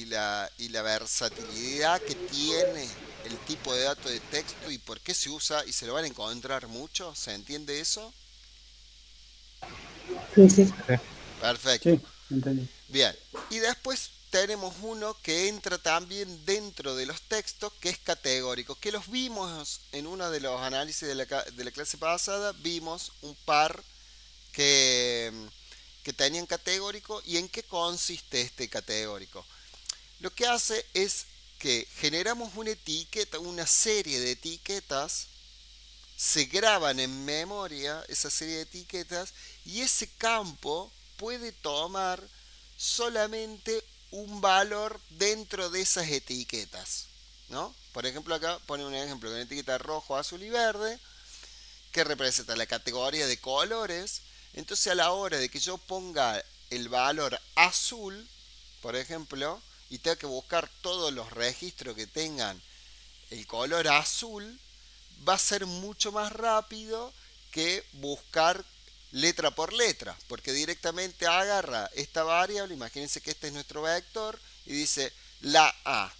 la versatilidad que tiene el tipo de dato de texto y por qué se usa y se lo van a encontrar mucho? ¿Se entiende eso? Sí, sí. Perfecto. Sí, entendí. Bien, y después tenemos uno que entra también dentro de los textos, que es categórico, que los vimos en uno de los análisis de la clase pasada, vimos un par que, que tenían categórico y en qué consiste este categórico. Lo que hace es que generamos una etiqueta, una serie de etiquetas, se graban en memoria esa serie de etiquetas y ese campo puede tomar solamente un valor dentro de esas etiquetas, ¿no? Por ejemplo, acá pone un ejemplo de una etiqueta rojo, azul y verde que representa la categoría de colores. Entonces, a la hora de que yo ponga el valor azul, por ejemplo, y tenga que buscar todos los registros que tengan el color azul, va a ser mucho más rápido que buscar letra por letra, porque directamente agarra esta variable, imagínense que este es nuestro vector, y dice la A.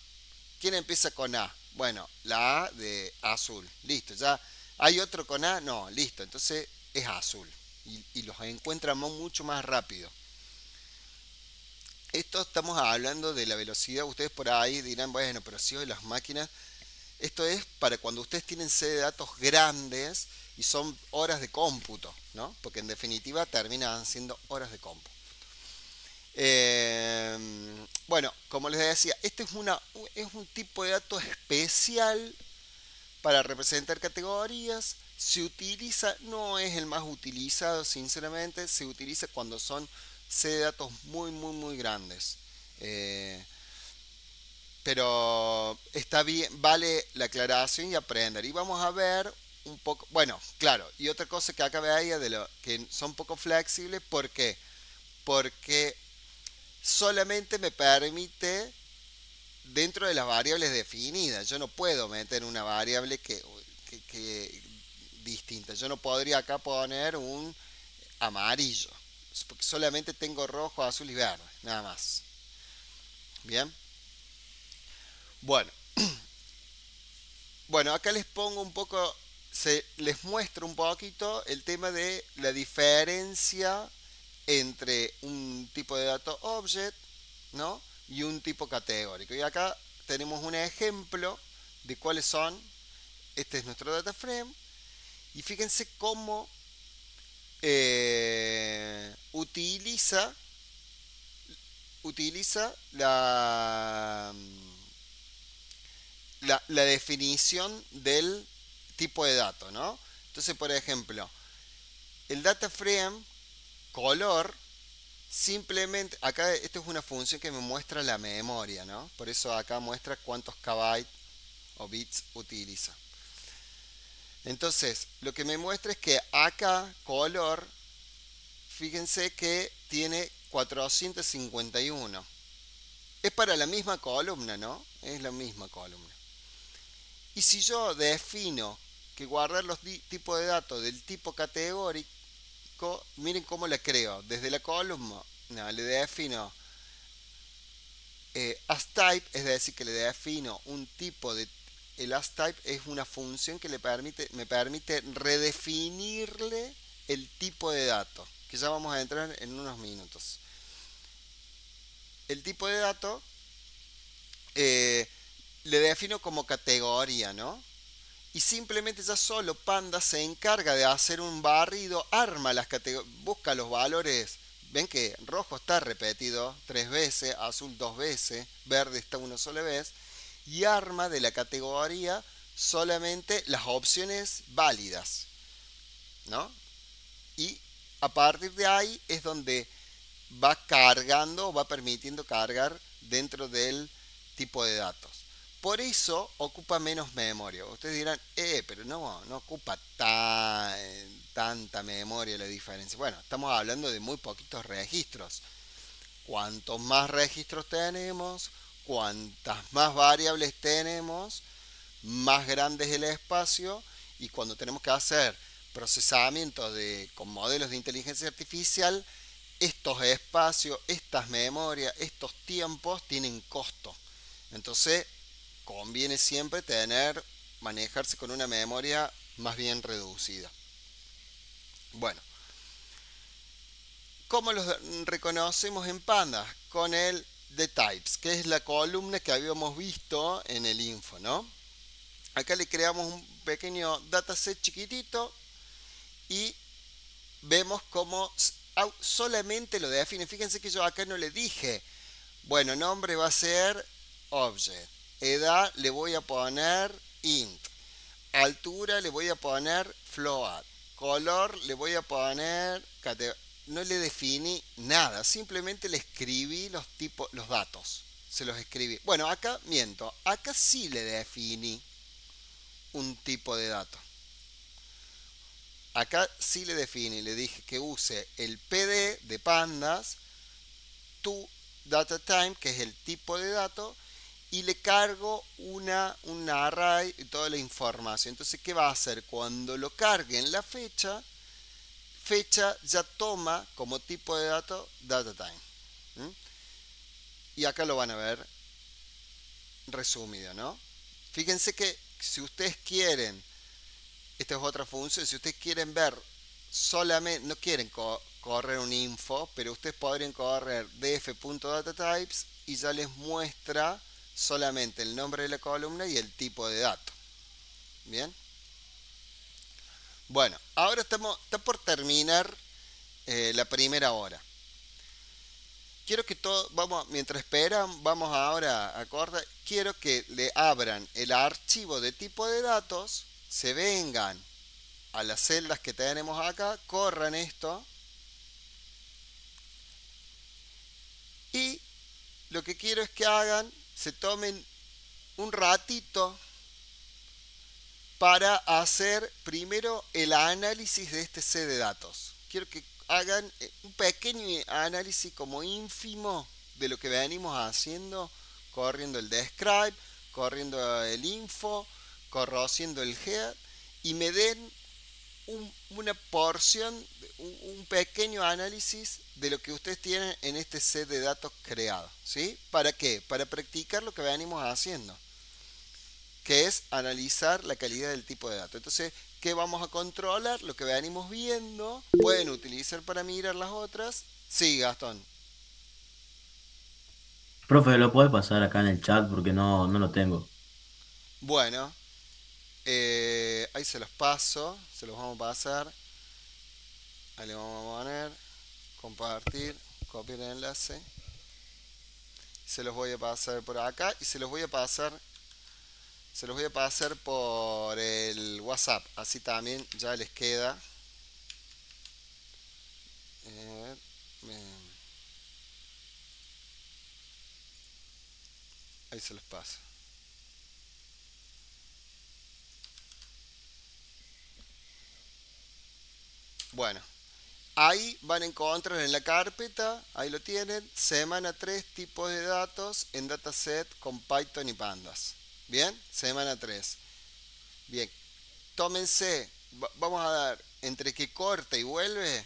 ¿Quién empieza con A? Bueno, la A de azul. Listo, ya. ¿Hay otro con A? No, listo, entonces es azul. Y los encuentramos mucho más rápido. Esto estamos hablando de la velocidad. Ustedes por ahí dirán, bueno, pero si hoy las máquinas. Esto es para cuando ustedes tienen serie de datos grandes y son horas de cómputo, ¿no? Porque en definitiva terminan siendo horas de cómputo. Bueno, como les decía, este es un tipo de dato especial para representar categorías. Se utiliza, no es el más utilizado, sinceramente, se utiliza cuando son serie de datos muy grandes. Pero está bien, vale la aclaración y aprender. Y vamos a ver un poco, bueno, claro, y otra cosa que acá veía de lo que son poco flexibles, ¿por qué? Porque solamente me permite dentro de las variables definidas. Yo no puedo meter una variable que distinta. Yo no podría acá poner un amarillo, porque solamente tengo rojo, azul y verde, nada más. Bien. Bueno, bueno, acá les pongo un poco, les muestro un poquito el tema de la diferencia entre un tipo de dato object, ¿no? Y un tipo categórico. Y acá tenemos un ejemplo de cuáles son. Este es nuestro data frame. Y fíjense cómo utiliza la definición del tipo de dato, ¿no? Entonces, por ejemplo, el data frame color simplemente, acá esto es una función que me muestra la memoria, ¿no? Por eso acá muestra cuántos kbytes o bits utiliza. Entonces, lo que me muestra es que acá color, fíjense que tiene 451. Es para la misma columna, ¿no? Es la misma columna. Y si yo defino que guardar los tipos de datos del tipo categórico, miren cómo la creo. Desde la columna le defino as type, es decir, que le defino un tipo de... El as type es una función que me permite redefinirle el tipo de dato, que ya vamos a entrar en unos minutos. El tipo de dato le defino como categoría, ¿no? Y simplemente ya solo Panda se encarga de hacer un barrido, arma las categorías, busca los valores. Ven que rojo está repetido 3 veces, azul 2 veces, verde está una sola vez, y arma de la categoría solamente las opciones válidas, ¿no? Y a partir de ahí es donde va cargando, va permitiendo cargar dentro del tipo de datos. Por eso ocupa menos memoria. Ustedes dirán, pero no ocupa tanta memoria la diferencia. Bueno, estamos hablando de muy poquitos registros. Cuantos más registros tenemos, cuantas más variables tenemos, más grande es el espacio, y cuando tenemos que hacer procesamiento con modelos de inteligencia artificial, estos espacios, estas memorias, estos tiempos tienen costo. Entonces, conviene siempre manejarse con una memoria más bien reducida. Bueno, ¿cómo los reconocemos en Panda? Con el de types, que es la columna que habíamos visto en el info, ¿no? Acá le creamos un pequeño dataset chiquitito y vemos cómo solamente lo define. Fíjense que yo acá no le dije, bueno, nombre va a ser object, edad le voy a poner int, altura le voy a poner float, color le voy a poner no le definí nada, simplemente le escribí los datos, se los escribí. Bueno, acá miento, acá sí le definí un tipo de dato. Acá sí le definí, le dije que use el PD de pandas, to data type, que es el tipo de dato, y le cargo un array y toda la información. Entonces, ¿qué va a hacer? Cuando lo cargue en la fecha ya toma como tipo de dato data time. Y acá lo van a ver resumido, ¿no? Fíjense que si ustedes quieren, esta es otra función, si ustedes quieren ver solamente, no quieren correr un info, pero ustedes podrían correr df.datatypes y ya les muestra solamente el nombre de la columna y el tipo de dato. Bien. Bueno, ahora está por terminar la primera hora. Quiero que todos, mientras esperan, vamos ahora a acordar, quiero que le abran el archivo de tipo de datos, se vengan a las celdas que tenemos acá, corran esto, y lo que quiero es que se tomen un ratito para hacer primero el análisis de este set de datos. Quiero que hagan un pequeño análisis como ínfimo de lo que venimos haciendo, corriendo el describe, corriendo el info, corriendo el head, y me den una porción, un pequeño análisis de lo que ustedes tienen en este set de datos creado. ¿Sí? ¿Para qué? Para practicar lo que venimos haciendo, que es analizar la calidad del tipo de datos. Entonces, ¿qué vamos a controlar? Lo que venimos viendo, pueden utilizar para mirar las otras. Sí, Gastón. Profe, ¿lo puede pasar acá en el chat? Porque no lo tengo. Bueno, ahí se los paso, se los vamos a pasar. Ahí le vamos a poner, compartir, copiar el enlace. Se los voy a pasar por acá y se los voy a pasar por el WhatsApp. Así también ya les queda. Eh, eh, ahí se los paso. Bueno, ahí van a encontrar en la carpeta, ahí lo tienen, semana 3 tipos de datos en dataset con Python y Pandas. Bien, semana 3. Bien, tómense, vamos a dar entre que corta y vuelve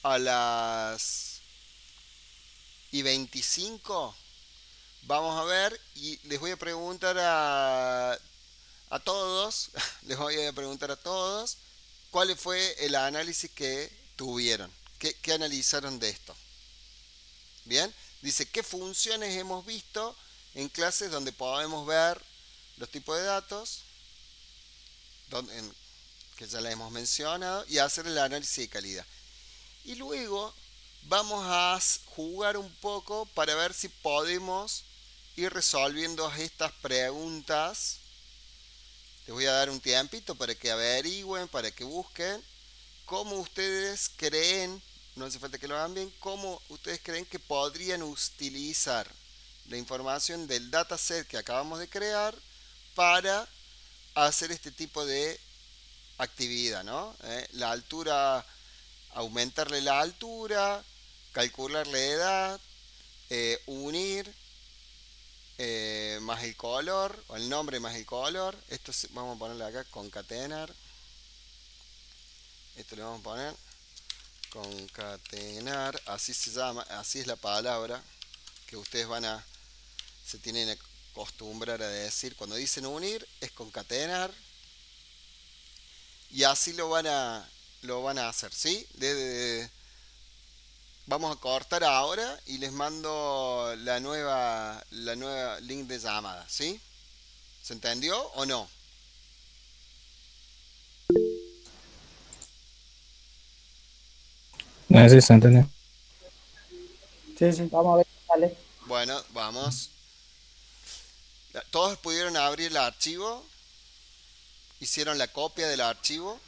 a las y 25. Vamos a ver y les voy a preguntar a todos, les voy a preguntar a todos cuál fue el análisis que tuvieron, qué analizaron de esto. Bien, dice qué funciones hemos visto en clases donde podemos ver los tipos de datos, que ya les hemos mencionado, y hacer el análisis de calidad. Y luego vamos a jugar un poco para ver si podemos ir resolviendo estas preguntas. Les voy a dar un tiempito para que averigüen, para que busquen cómo ustedes creen, no hace falta que lo hagan bien, cómo ustedes creen que podrían utilizar la información del dataset que acabamos de crear para hacer este tipo de actividad, ¿no? La altura, aumentarle la altura, calcular la edad, unir más el color, o el nombre más el color. Esto vamos a ponerle acá concatenar. Esto le vamos a poner concatenar, así se llama, así es la palabra que ustedes se tienen que acostumbrar a decir. Cuando dicen unir, es concatenar. Y así lo van a hacer, ¿sí? Vamos a cortar ahora y les mando la nueva link de llamada, ¿sí? ¿Se entendió o no? No sé si se entiende. Sí, sí. Vamos a ver qué sale. Bueno, vamos. ¿Todos pudieron abrir el archivo? ¿Hicieron la copia del archivo?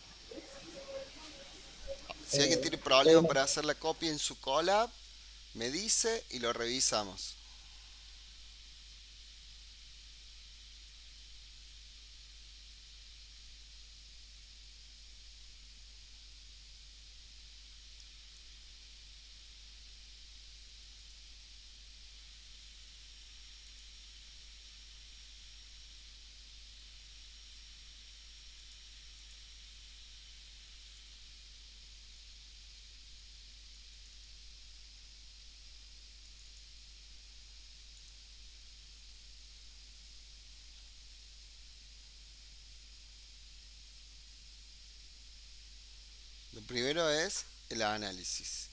Si alguien tiene problemas Estoy para hacer la copia en su collab, me dice y lo revisamos. Lo primero es el análisis.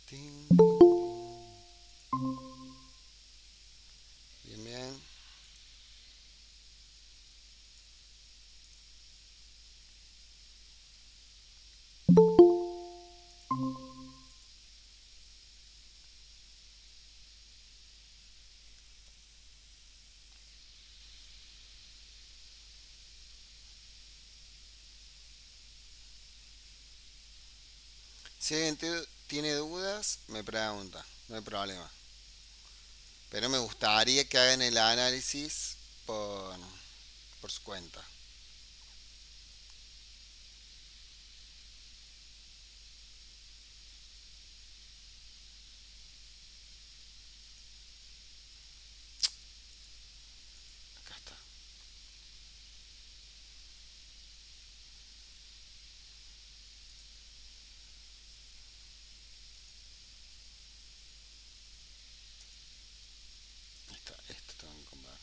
Tin, tin. Bien, bien. Si alguien tiene dudas, me pregunta, no hay problema. Pero me gustaría que hagan el análisis por su cuenta. Acá está. Ahí está, esto tengo que comprar.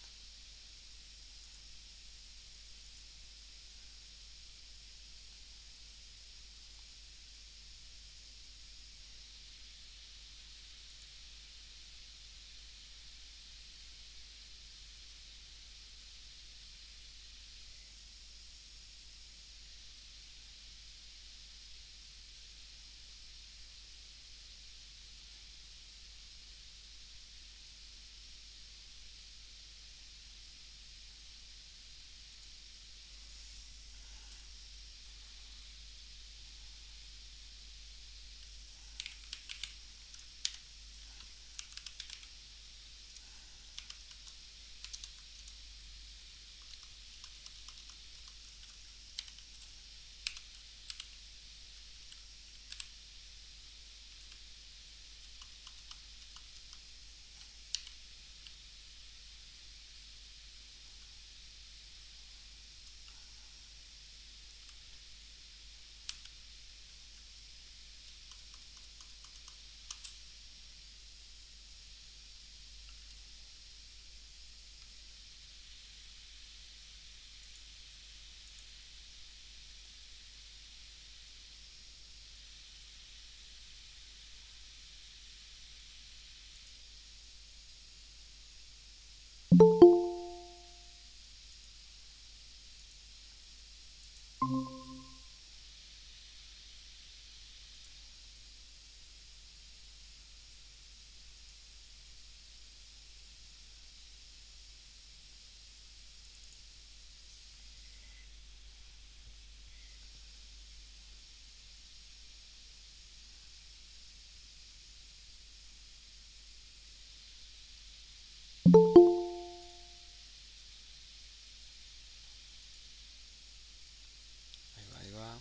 Ahí va, ahí va.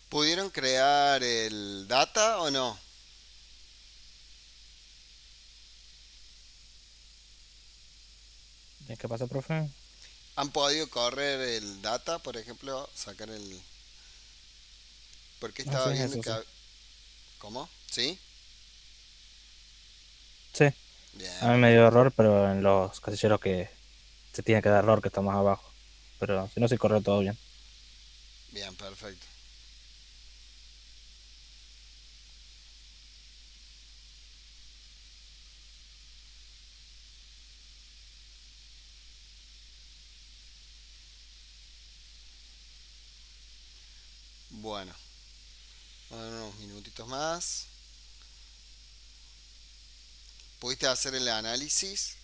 ¿Pudieron crear el data o no? ¿Qué pasa, profe? ¿Han podido correr el data, por ejemplo? Sacar el... Porque Ah, estaba sí, viendo eso que... sí. ¿Cómo? ¿Sí? Sí, Bien, a mí me dio perfecto. error, pero en los casilleros que se tiene que dar error, que está más abajo. Pero si no, se corre todo bien. Bien, perfecto. Bueno, vamos a dar unos minutitos más. ¿Pudiste hacer el análisis?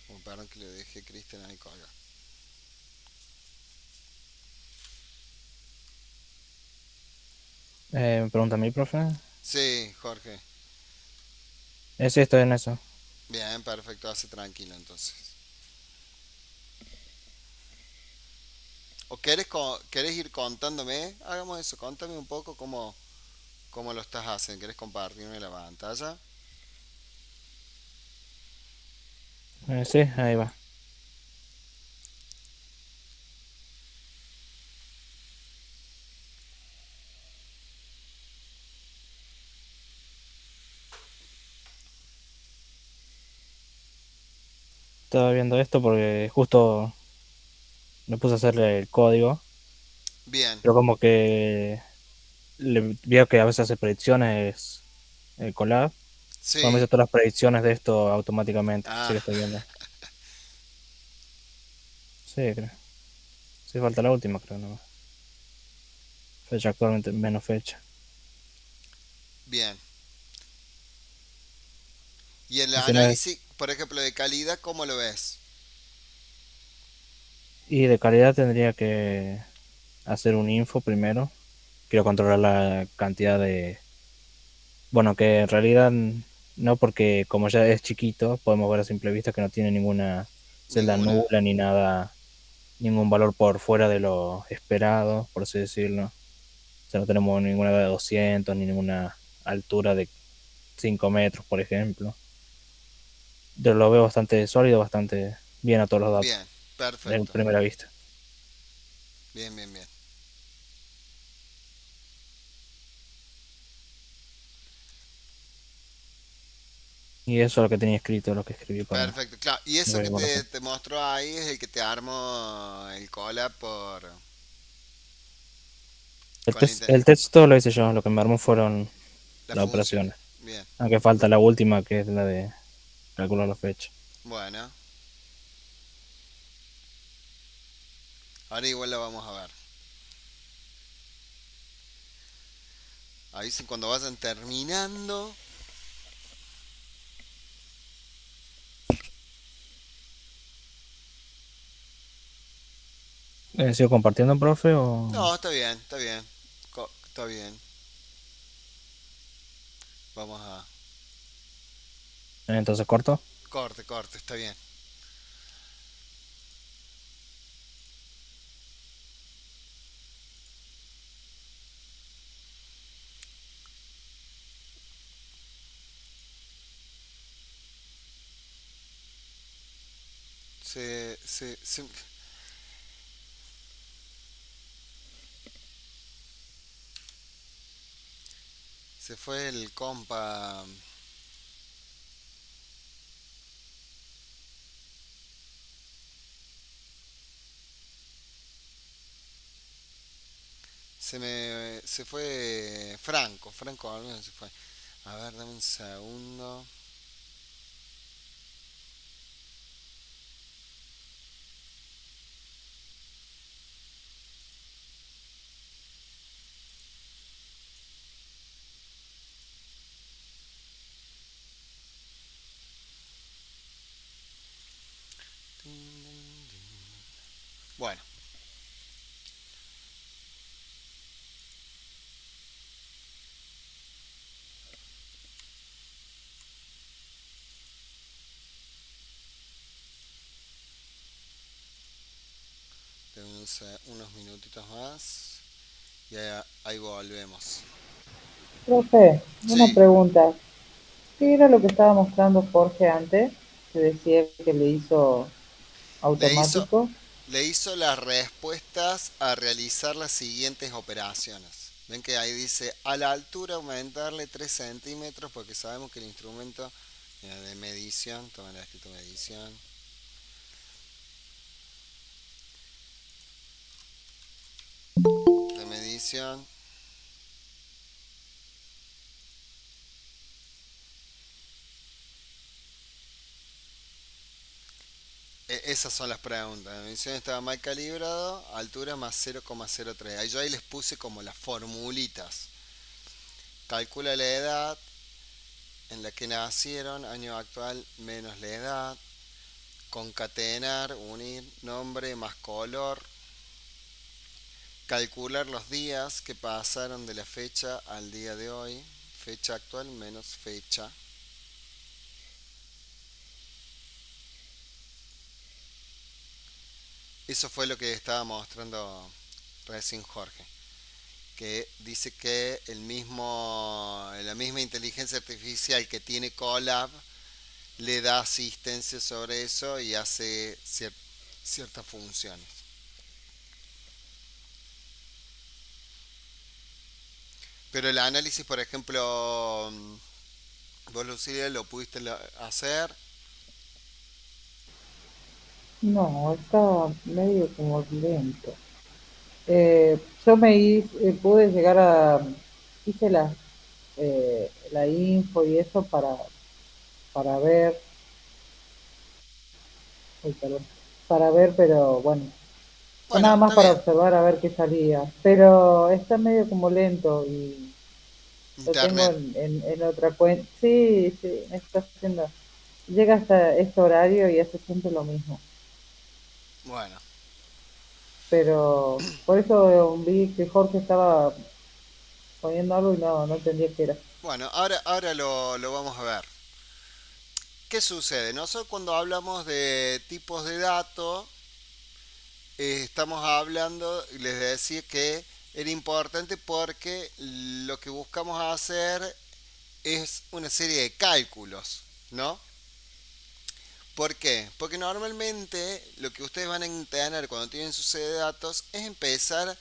Oh, perdón que le dejé Cristian ahí colgar. Me pregunta a mí, profe. Sí, Jorge. Sí, estoy en eso. Bien, perfecto, hace tranquilo entonces. ¿O querés ir contándome? Hagamos eso, contame un poco cómo lo estás haciendo. ¿Querés compartirme la pantalla? Sí, ahí va. Estaba viendo esto porque justo me puse a hacerle el código, Bien, pero como que veo que a veces hace predicciones el Colab. Bueno, me hizo sí. todas las predicciones de esto automáticamente. Sí Ah, que estoy viendo. Sí, creo. Sí, falta la última, creo, nomás. Fecha actualmente, menos fecha. bien. Y el Y si no es- análisis, por ejemplo, de calidad, ¿cómo lo ves? y de calidad tendría que hacer un info primero. Quiero controlar la cantidad de... Bueno, que en realidad no, porque como ya es chiquito, podemos ver a simple vista que no tiene ninguna celda Ninguna. nula ni nada, ningún valor por fuera de lo esperado, por así decirlo. O sea, no tenemos ninguna de 200 ni ninguna altura de 5 metros, por ejemplo. Yo lo veo bastante sólido, bastante bien a todos los datos, Bien, en perfecto. primera vista. Bien, bien, bien. Y eso es lo que tenía escrito, lo que escribí para Perfecto, claro. Y lo eso que que íbamos a hacer. te mostró ahí es el que te armó el collab con El texto lo hice yo, lo que me armó fueron las las funciones. operaciones. Bien, Aunque falta la última, que es la de calcular la fecha. bueno. Ahora igual la vamos a ver. Ahí sí, cuando vayan terminando. ¿Sigo compartiendo, profe? O... No, está bien, está bien. Está bien. Vamos a... Entonces corto. Corte, corte, está bien. Se se fue el compa. Se fue Franco al menos se fue. A ver, dame un segundo. Bueno, dame unos minutitos más y ahí volvemos. Profe, una Sí, pregunta. ¿Qué era lo que estaba mostrando Jorge antes? Que decía que le hizo le hizo, automático. le hizo las respuestas a realizar las siguientes operaciones. Ven que ahí dice a la altura aumentarle 3 centímetros porque sabemos que el instrumento de medición, toma la escrito medición, de medición. Esas son las preguntas. La medición estaba mal calibrado, altura más 0,03. Ahí les puse como las formulitas. Calcula la edad en la que nacieron, año actual menos la edad, concatenar, unir nombre más color, calcular los días que pasaron de la fecha al día de hoy, fecha actual menos fecha. Eso fue lo que estaba mostrando recién Jorge, que dice que la misma inteligencia artificial que tiene Colab le da asistencia sobre eso y hace ciertas funciones. Pero el análisis, por ejemplo, vos Lucía lo pudiste hacer. No, está medio como lento. Yo pude llegar hice la info y eso para ver, uy, perdón, para ver, pero bueno, fue Bueno, nada más está para bien. observar a ver qué salía. Pero está medio como lento y lo tengo Internet. en otra cuenta. Sí, sí, me está haciendo. Llega hasta este horario y hace siempre lo mismo. Bueno, Pero por eso vi que Jorge estaba poniendo algo y no entendía qué era. bueno, ahora lo vamos a ver. ¿Qué sucede? Nosotros cuando hablamos de tipos de datos, estamos hablando, les decía que era importante porque lo que buscamos hacer es una serie de cálculos, ¿no? ¿Por qué? Porque normalmente lo que ustedes van a tener cuando tienen su serie de datos es empezar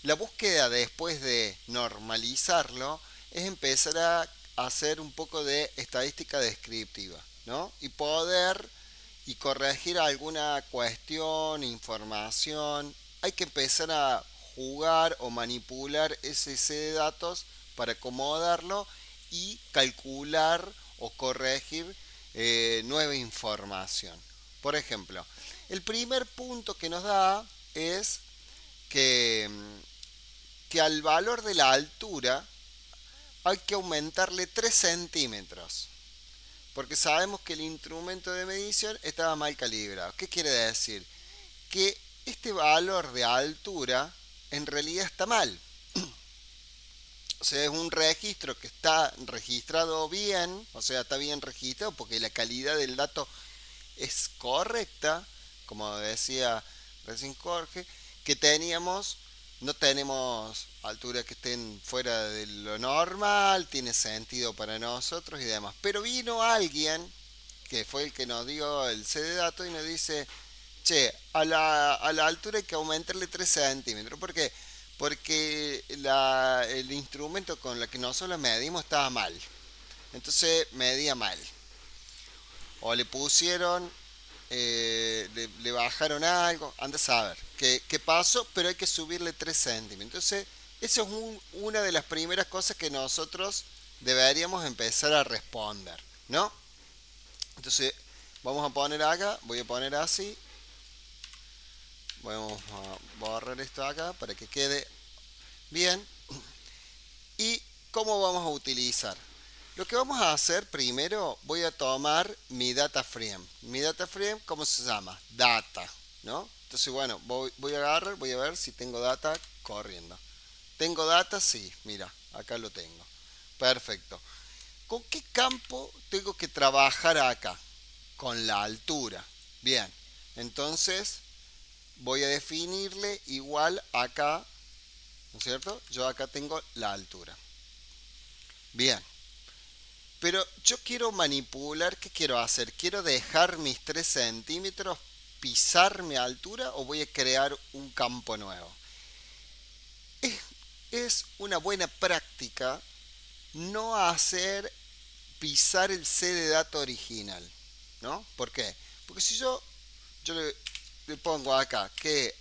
la búsqueda después de normalizarlo, es empezar a hacer un poco de estadística descriptiva, ¿no? Y poder y corregir alguna cuestión, información. Hay que empezar a jugar o manipular ese set de datos para acomodarlo y calcular o corregir nueva información. Por ejemplo, el primer punto que nos da es que, que al valor de la altura hay que aumentarle 3 centímetros. Porque sabemos que el instrumento de medición estaba mal calibrado. ¿Qué quiere decir? Que este valor de altura en realidad está mal. O sea, es un registro que está registrado bien, o sea, está bien registrado porque la calidad del dato es correcta, como decía recién Jorge, que no tenemos alturas que estén fuera de lo normal, tiene sentido para nosotros y demás. Pero vino alguien, que fue el que nos dio el C de datos, y nos dice, che, a la altura hay que aumentarle 3 centímetros. ¿Por qué? Porque el instrumento con el que nosotros medimos estaba mal. Entonces medía mal. O le pusieron, le bajaron algo, anda a saber qué pasó, pero hay que subirle 3 centímetros. Entonces, eso es una de las primeras cosas que nosotros deberíamos empezar a responder, ¿no? Entonces, vamos a poner acá, voy a poner así, vamos a borrar esto acá para que quede bien. ¿Y cómo vamos a utilizar? Lo que vamos a hacer primero, voy a tomar mi data frame. Mi data frame, ¿cómo se llama? Data, ¿no? Entonces, bueno, voy a agarrar, voy a ver si tengo data corriendo. ¿Tengo data? Sí, mira, acá lo tengo. Perfecto. ¿Con qué campo tengo que trabajar acá? Con la altura. Bien, entonces voy a definirle igual acá, ¿no es cierto? Yo acá tengo la altura. Bien. Pero yo quiero manipular, ¿qué quiero hacer? ¿Quiero dejar mis 3 centímetros, pisar mi altura o voy a crear un campo nuevo? Es, es una buena práctica no hacer pisar el C de dato original, ¿no? ¿Por qué? Porque si yo le pongo acá que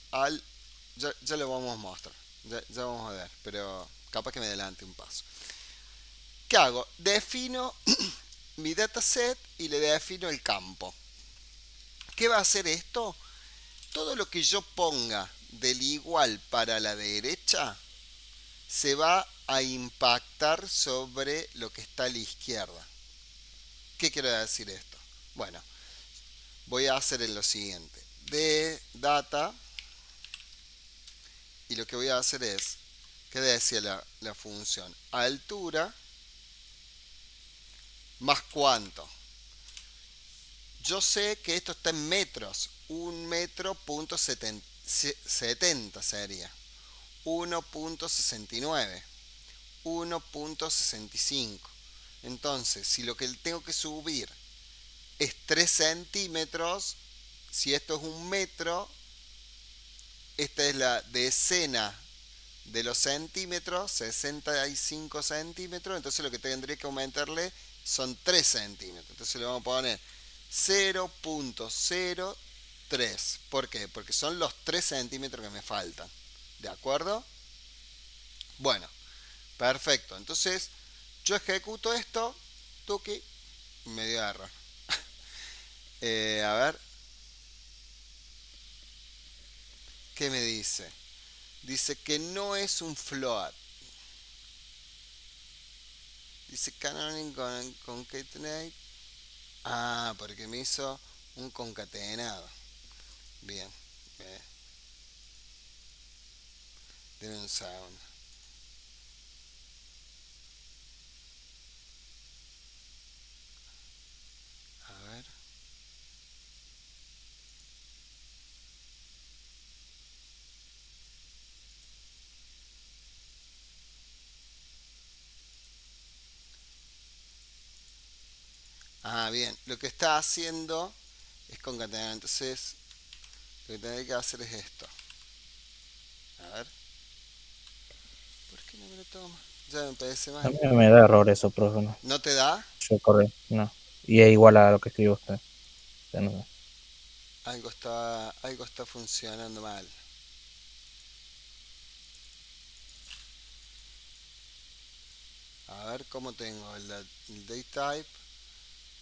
ya lo vamos a mostrar, ya vamos a ver, pero capaz que me adelante un paso. ¿Qué hago? Defino mi dataset y le defino el campo. ¿Qué va a hacer esto? Todo lo que yo ponga del igual para la derecha se va a impactar sobre lo que está a la izquierda. ¿Qué quiere decir esto? Bueno, voy a hacer lo siguiente. De data y lo que voy a hacer es, ¿qué decía la función? Altura más cuánto. Yo sé que esto está en metros. 1 metro.70 sería. 1.69. 1.65. Entonces, si lo que tengo que subir es 3 centímetros, si esto es 1 metro, esta es la decena de los centímetros, 65 centímetros, entonces lo que tendría que aumentarle son 3 centímetros. Entonces le vamos a poner 0.03. ¿Por qué? Porque son los 3 centímetros que me faltan. ¿De acuerdo? Bueno, perfecto. Entonces yo ejecuto esto, tuki, me dio error. A ver, ¿qué me dice? Dice que no es un float. Dice canonic concatenate. Ah, porque me hizo un concatenado. Bien, bien. Deme un segundo. A ver. Ah, bien. Lo que está haciendo es concatenar. Entonces, lo que tendré que hacer es esto. A ver. ¿Por qué no me lo toma? Ya me parece A mal. mí me da error eso, profe. No. ¿No te da? Yo corre, no. Y es igual a lo que escribe usted. O sea, no sé. Algo está funcionando mal. A ver cómo tengo el date type.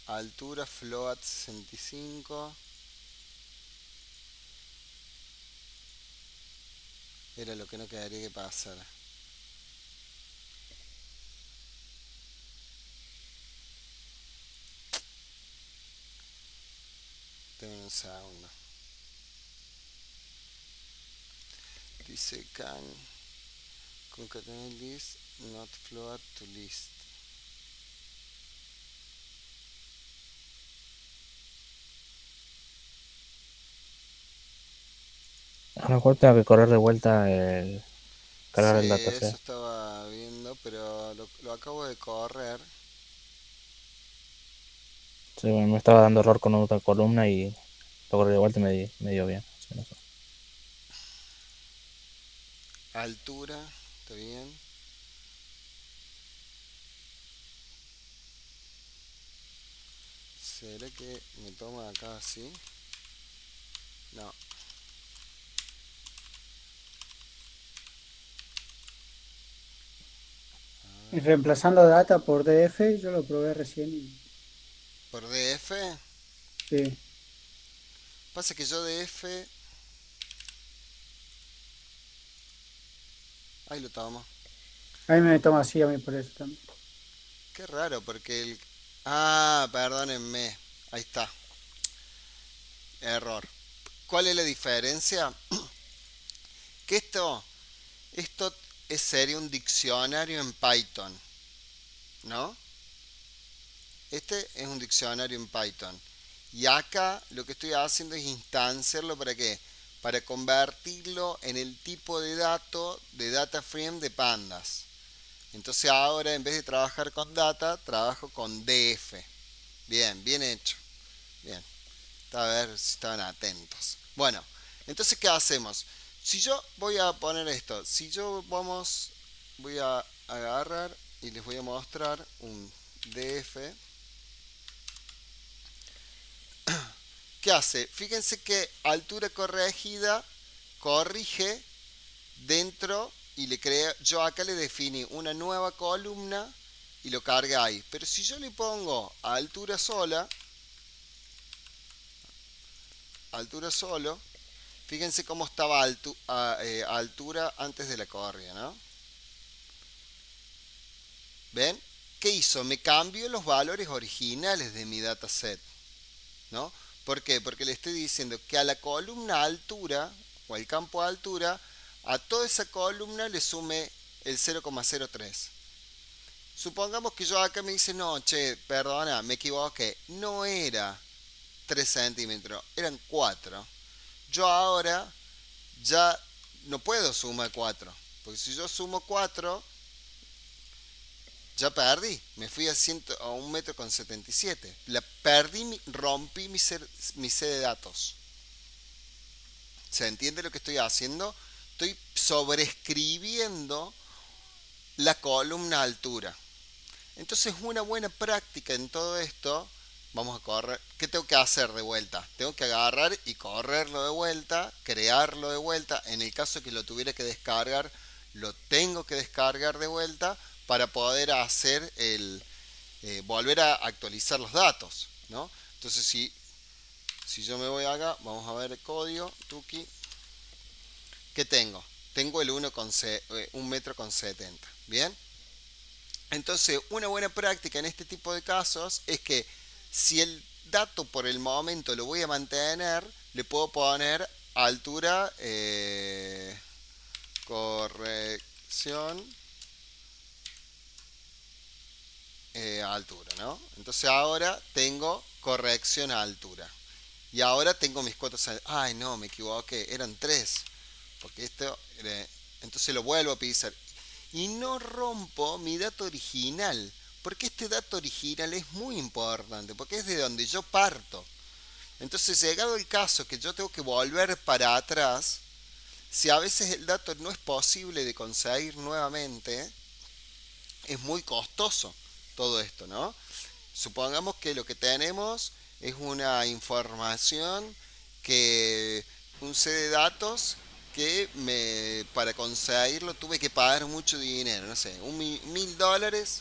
Altura float 65. Era lo que no quedaría que pasara. Tengo un segundo. Dice can concatenate list not float to list. A lo mejor tengo que correr de vuelta cargar Sí, el eso dataset. estaba viendo, pero lo acabo de correr. Sí, bueno, me estaba dando error con otra columna y lo corrí de vuelta y me dio bien. Sí, no sé. Altura, ¿está bien? ¿Será que me toma acá así? No. Y reemplazando data por DF, yo lo probé recién y ¿Por DF? sí. Pasa que yo DF... Ahí lo tomo. A mí me toma así, a mí por eso también. Qué raro, porque el... Ah, perdónenme. Ahí está. Error. ¿Cuál es la diferencia? Que esto sería un diccionario en Python, ¿no? Este es un diccionario en Python. Y acá lo que estoy haciendo es instanciarlo ¿para qué? Para convertirlo en el tipo de dato de data frame de pandas. Entonces ahora en vez de trabajar con data, trabajo con DF. Bien, bien hecho. Bien. A ver si estaban atentos. Bueno, entonces ¿qué hacemos? Si yo voy a poner esto, voy a agarrar y les voy a mostrar un DF. ¿Qué hace? Fíjense que altura corregida corrige dentro y le crea, yo acá le definí una nueva columna y lo carga ahí. Pero si yo le pongo a altura solo, fíjense cómo estaba altura antes de la corrida, ¿no? ¿Ven? ¿Qué hizo? Me cambió los valores originales de mi dataset, ¿no? ¿Por qué? Porque le estoy diciendo que a la columna altura o al campo altura a toda esa columna le sume el 0,03. Supongamos que yo acá me dice, no, che, perdona, me equivoqué. No era 3 centímetros, eran 4. Yo ahora ya no puedo sumar 4. Porque si yo sumo 4, ya perdí. Me fui a 1,77 m. Perdí, rompí mi C de datos. ¿Se entiende lo que estoy haciendo? Estoy sobreescribiendo la columna altura. Entonces una buena práctica en todo esto, vamos a correr. ¿Qué tengo que hacer de vuelta? Tengo que agarrar y correrlo de vuelta, crearlo de vuelta. En el caso que lo tuviera que descargar, lo tengo que descargar de vuelta para poder hacer volver a actualizar los datos, ¿no? Entonces si yo me voy acá, vamos a ver el código, Tuki. ¿Qué tengo? Tengo el 1,70 m. ¿Bien? Entonces, una buena práctica en este tipo de casos es que si el dato por el momento lo voy a mantener, le puedo poner altura, corrección, altura, ¿no? Entonces ahora tengo corrección a altura. Y ahora tengo mis cuotas. Ay, no, me equivoqué, eran 3. Porque entonces lo vuelvo a pisar. Y no rompo mi dato original. Porque este dato original es muy importante. Porque es de donde yo parto. Entonces, llegado el caso que yo tengo que volver para atrás, si a veces el dato no es posible de conseguir nuevamente, es muy costoso todo esto, ¿no? Supongamos que lo que tenemos es una información que un C de datos que para conseguirlo tuve que pagar mucho dinero, no sé, $1.000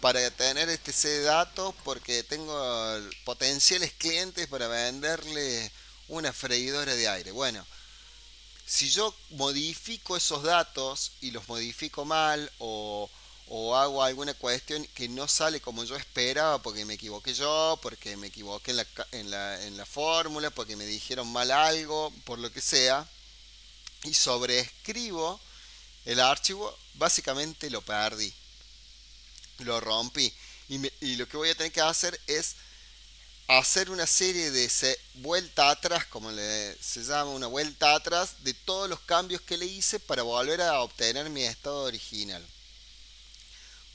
para tener este C de datos porque tengo potenciales clientes para venderle una freidora de aire. Bueno, si yo modifico esos datos y los modifico mal o hago alguna cuestión que no sale como yo esperaba porque me equivoqué yo, porque me equivoqué en la fórmula, porque me dijeron mal algo, por lo que sea, y sobreescribo el archivo, básicamente lo perdí, lo rompí. Y lo que voy a tener que hacer es hacer una serie de vuelta atrás, como se llama, una vuelta atrás de todos los cambios que le hice para volver a obtener mi estado original.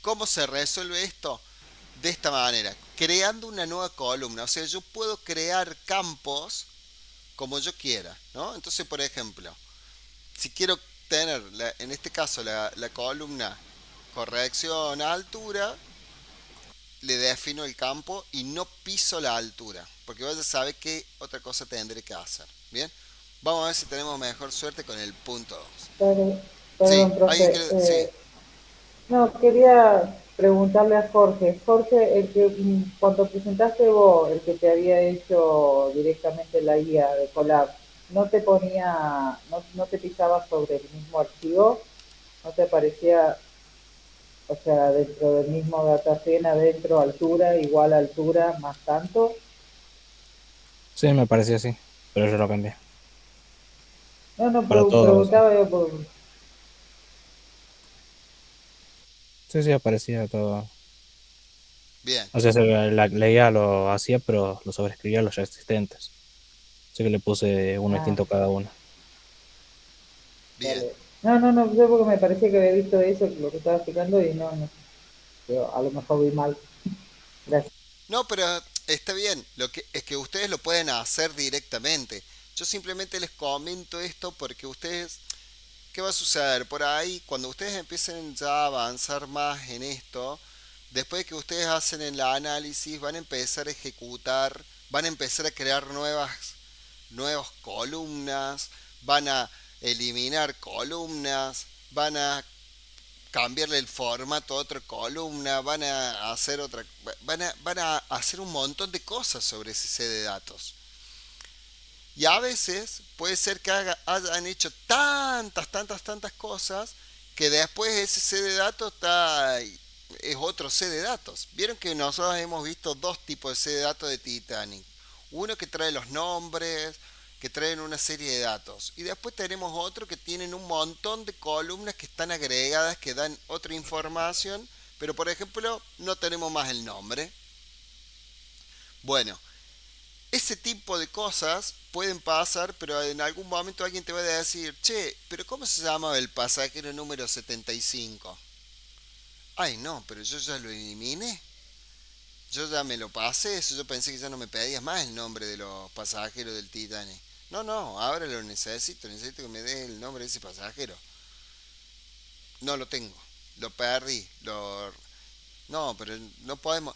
¿Cómo se resuelve esto? De esta manera, creando una nueva columna. O sea, yo puedo crear campos como yo quiera, ¿no? Entonces, por ejemplo, si quiero tener, en este caso, la columna corrección a altura, le defino el campo y no piso la altura, porque vaya a saber qué otra cosa tendré que hacer. Bien, vamos a ver si tenemos mejor suerte con el punto 2. Sí, Perdón, alguien profe. quiere, sí. No, quería preguntarle a Jorge. Jorge, cuando presentaste vos, el que te había hecho directamente la guía de Colab, ¿no te ponía, no te pisaba sobre el mismo archivo? ¿No te aparecía, o sea, dentro del mismo dataframe adentro, altura, igual altura, más tanto? Sí, me parecía así, pero yo lo cambié. No, no, Para todos, sí. preguntaba yo por... Sí, sí, aparecía todo. Bien, O sea, la guía lo hacía, pero lo sobreescribía los ya existentes. Así que le puse uno Ah, distinto a cada uno. bien. dale. No, yo porque me parecía que había visto eso, lo que estaba explicando, y no, yo a lo mejor vi mal. Gracias. No, pero está bien. Lo que es que ustedes lo pueden hacer directamente. Yo simplemente les comento esto porque ustedes, ¿qué va a suceder? Por ahí, cuando ustedes empiecen ya a avanzar más en esto, después de que ustedes hacen el análisis, van a empezar a ejecutar, van a empezar a crear nuevas columnas, van a eliminar columnas, van a cambiarle el formato a otra columna, van a hacer un montón de cosas sobre ese C de datos. Y a veces puede ser que hayan hecho tantas cosas que después ese C de datos es otro C de datos. Vieron que nosotros hemos visto dos tipos de C de datos de Titanic. Uno que trae los nombres que traen una serie de datos. Y después tenemos otro que tienen un montón de columnas que están agregadas, que dan otra información, pero por ejemplo no tenemos más el nombre. Bueno, ese tipo de cosas pueden pasar, pero en algún momento alguien te va a decir, che, pero ¿cómo se llama el pasajero número 75? Ay, no, pero yo ya lo eliminé. Yo ya me lo pasé, eso yo pensé que ya no me pedías más el nombre de los pasajeros del Titanic. No, no, ahora lo necesito que me dé el nombre de ese pasajero. No lo tengo, lo perdí, lo... No, pero no podemos...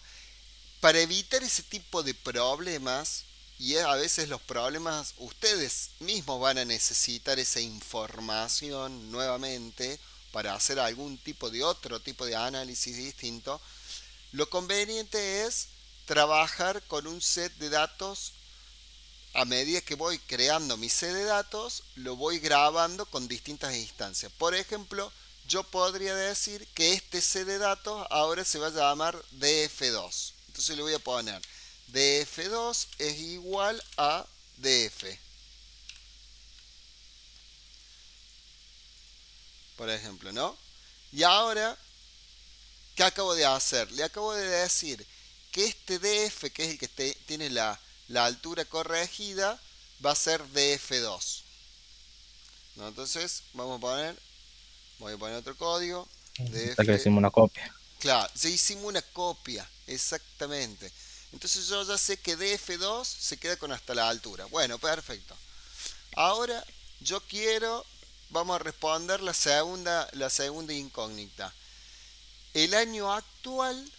Para evitar ese tipo de problemas, y a veces los problemas, ustedes mismos van a necesitar esa información nuevamente para hacer algún tipo de otro tipo de análisis distinto. Lo conveniente es trabajar con un set de datos. A medida que voy creando mi set de datos, lo voy grabando con distintas instancias. Por ejemplo, yo podría decir que este set de datos ahora se va a llamar DF2. Entonces le voy a poner DF2 es igual a DF. Por ejemplo, ¿no? Y ahora, ¿qué acabo de hacer? Le acabo de decir que este DF, que es el que tiene la altura corregida, va a ser DF2. ¿No? Entonces, voy a poner otro código. Hasta que decimos una copia. Claro, ya hicimos una copia, exactamente. Entonces yo ya sé que DF2 se queda con hasta la altura. Bueno, perfecto. Ahora vamos a responder la segunda incógnita. El año actual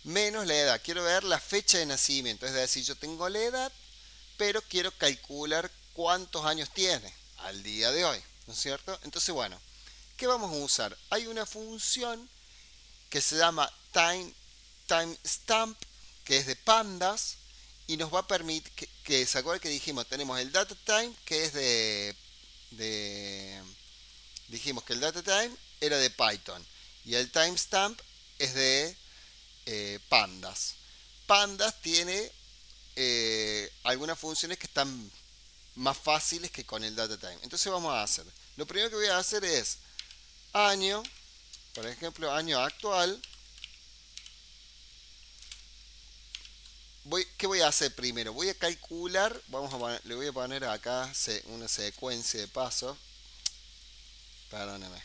menos la edad. Quiero ver la fecha de nacimiento. Es decir, yo tengo la edad, pero quiero calcular cuántos años tiene al día de hoy. ¿No es cierto? Entonces, bueno, ¿qué vamos a usar? Hay una función que se llama timestamp, que es de pandas, y nos va a permitir, que se acuerda que dijimos, tenemos el data time, que es dijimos que el data time era de Python, y el timestamp es de pandas. Pandas tiene algunas funciones que están más fáciles que con el data time. Entonces vamos a hacer, lo primero que voy a hacer es año, por ejemplo, año actual. ¿Qué voy a hacer primero? Voy a calcular, le voy a poner acá una secuencia de pasos. Perdóneme.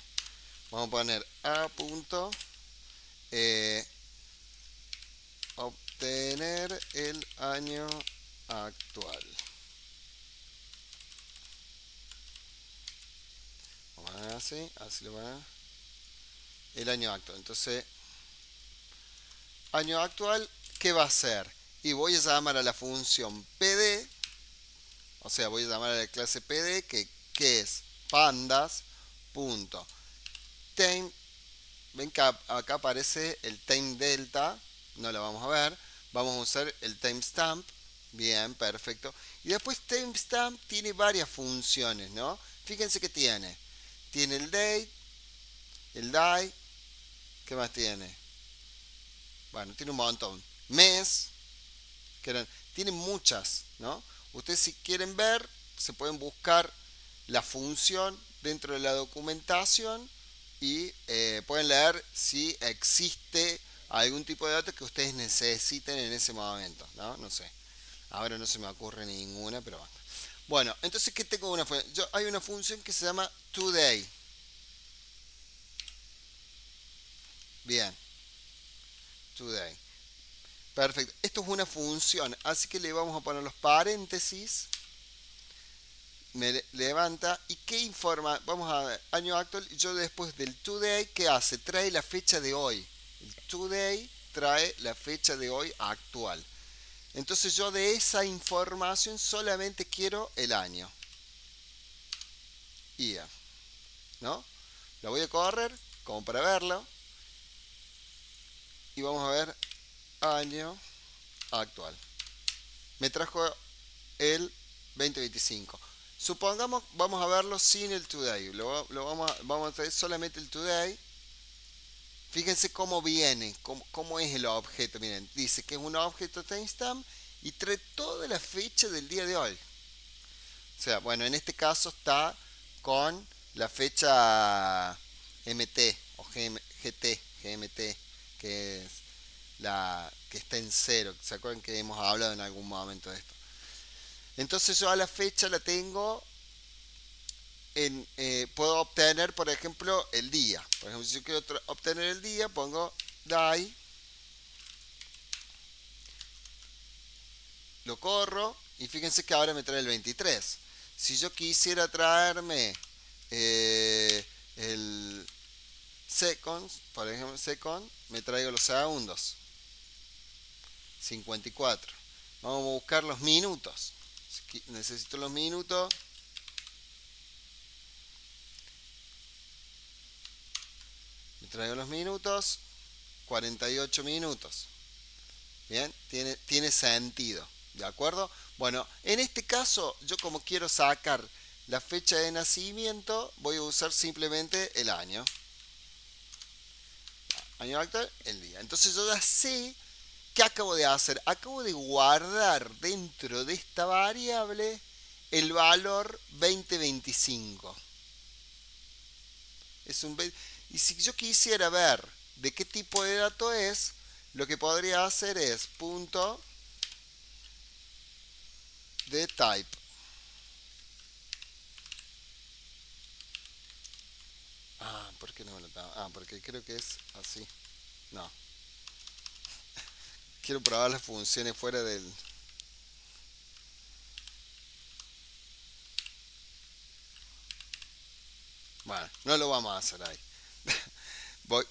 Vamos a poner a punto obtener el año actual. Vamos a poner así lo van a... El año actual. Entonces, año actual, ¿qué va a ser? Y voy a llamar a la función pd, o sea, voy a llamar a la clase pd, que es pandas.time. Ven que acá aparece el time delta, no lo vamos a ver. Vamos a usar el timestamp. Bien, perfecto. Y después timestamp tiene varias funciones, ¿no? Fíjense que tiene el date, el die, ¿qué más tiene? Bueno, tiene un montón. Mes, tienen muchas, ¿no? Ustedes, si quieren ver, se pueden buscar la función dentro de la documentación y pueden leer si existe algún tipo de datos que ustedes necesiten en ese momento, ¿no? No sé. Ahora no se me ocurre ninguna, pero bueno. Bueno, entonces, ¿qué tengo? Hay una función que se llama today. Bien. Today. Perfecto. Esto es una función, así que le vamos a poner los paréntesis. Me levanta. ¿Y qué informa? Vamos a ver, año actual. Yo después del today, ¿qué hace? Trae la fecha de hoy. El today trae la fecha de hoy actual. Entonces yo de esa información solamente quiero el año. Year. ¿No? Lo voy a correr como para verlo. Y vamos a ver año actual. Me trajo el 2025. Supongamos, vamos a verlo sin el today. Vamos a traer solamente el today. Fíjense cómo viene, cómo es el objeto. Miren, dice que es un objeto timestamp y trae toda la fecha del día de hoy. O sea, bueno, en este caso está con la fecha MT o GMT, que es la que está en cero. ¿Se acuerdan que hemos hablado en algún momento de esto? Entonces yo a la fecha la tengo puedo obtener, por ejemplo, el día. Por ejemplo, si yo quiero obtener el día, pongo DAI, lo corro y fíjense que ahora me trae el 23. Si yo quisiera traerme el seconds, por ejemplo, second, me traigo los segundos, 54. Vamos a buscar los minutos. Necesito los minutos. Me traigo los minutos, 48 minutos. Bien, tiene sentido, ¿de acuerdo? Bueno, en este caso, yo como quiero sacar la fecha de nacimiento, voy a usar simplemente el año. Año actual, el día. Entonces yo ya sé qué acabo de hacer. Acabo de guardar dentro de esta variable el valor 2025. Y si yo quisiera ver de qué tipo de dato es, lo que podría hacer es punto de type. ¿Por qué no me lo da? Porque creo que es así. No. Quiero probar las funciones fuera del... Bueno, no lo vamos a hacer ahí.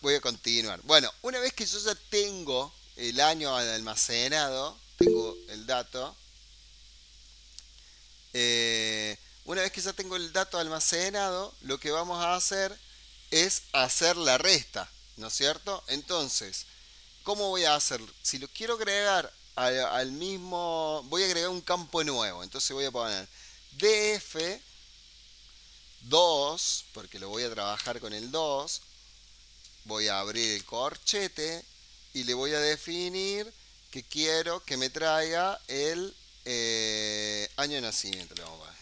Voy a continuar. Bueno, una vez que yo ya tengo el año almacenado, tengo el dato. Una vez que ya tengo el dato almacenado, lo que vamos a hacer es hacer la resta, ¿no es cierto? Entonces, ¿cómo voy a hacer? Si lo quiero agregar al mismo, voy a agregar un campo nuevo. Entonces voy a poner df2, porque lo voy a trabajar con el 2. Voy a abrir el corchete y le voy a definir que quiero que me traiga el año de nacimiento. Le vamos a poner.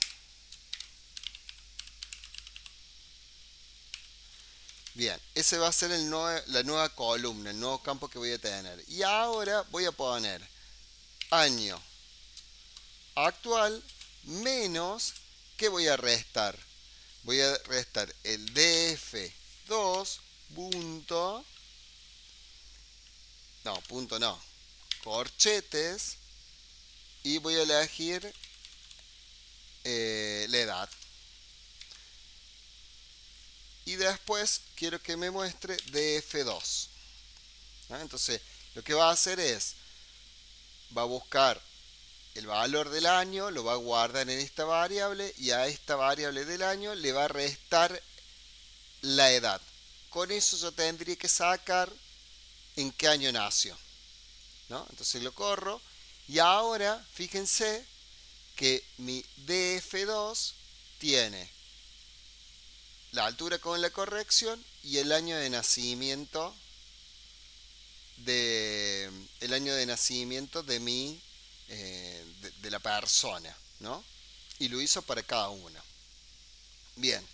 Bien, ese va a ser la nueva columna, el nuevo campo que voy a tener. Y ahora voy a poner año actual menos, ¿qué voy a restar? Voy a restar el df2 punto, corchetes, y voy a elegir la edad. Y después quiero que me muestre df2. Entonces, lo que va a hacer es, va a buscar el valor del año, lo va a guardar en esta variable, y a esta variable del año le va a restar la edad. Con eso yo tendría que sacar en qué año nació, ¿no? Entonces lo corro, y ahora fíjense que mi df2 tiene la altura con la corrección y el año de nacimiento de mi de la persona, ¿no? Y lo hizo para cada uno. Bien,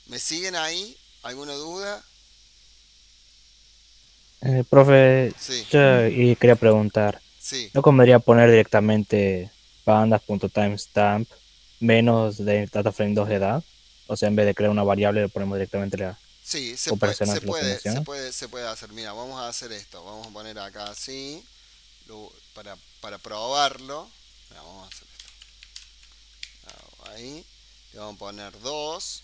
¿me siguen ahí? ¿Alguna duda? Profe, Sí, yo y quería preguntar, sí. ¿no convendría poner directamente pandas.timestamp menos de dataframe 2 de edad? O sea, en vez de crear una variable, le ponemos directamente la Sí, operacional que lo que menciona. se puede hacer. Mira, vamos a hacer esto. Vamos a poner acá así, para probarlo. Mira, vamos a hacer esto. Ahí, le vamos a poner 2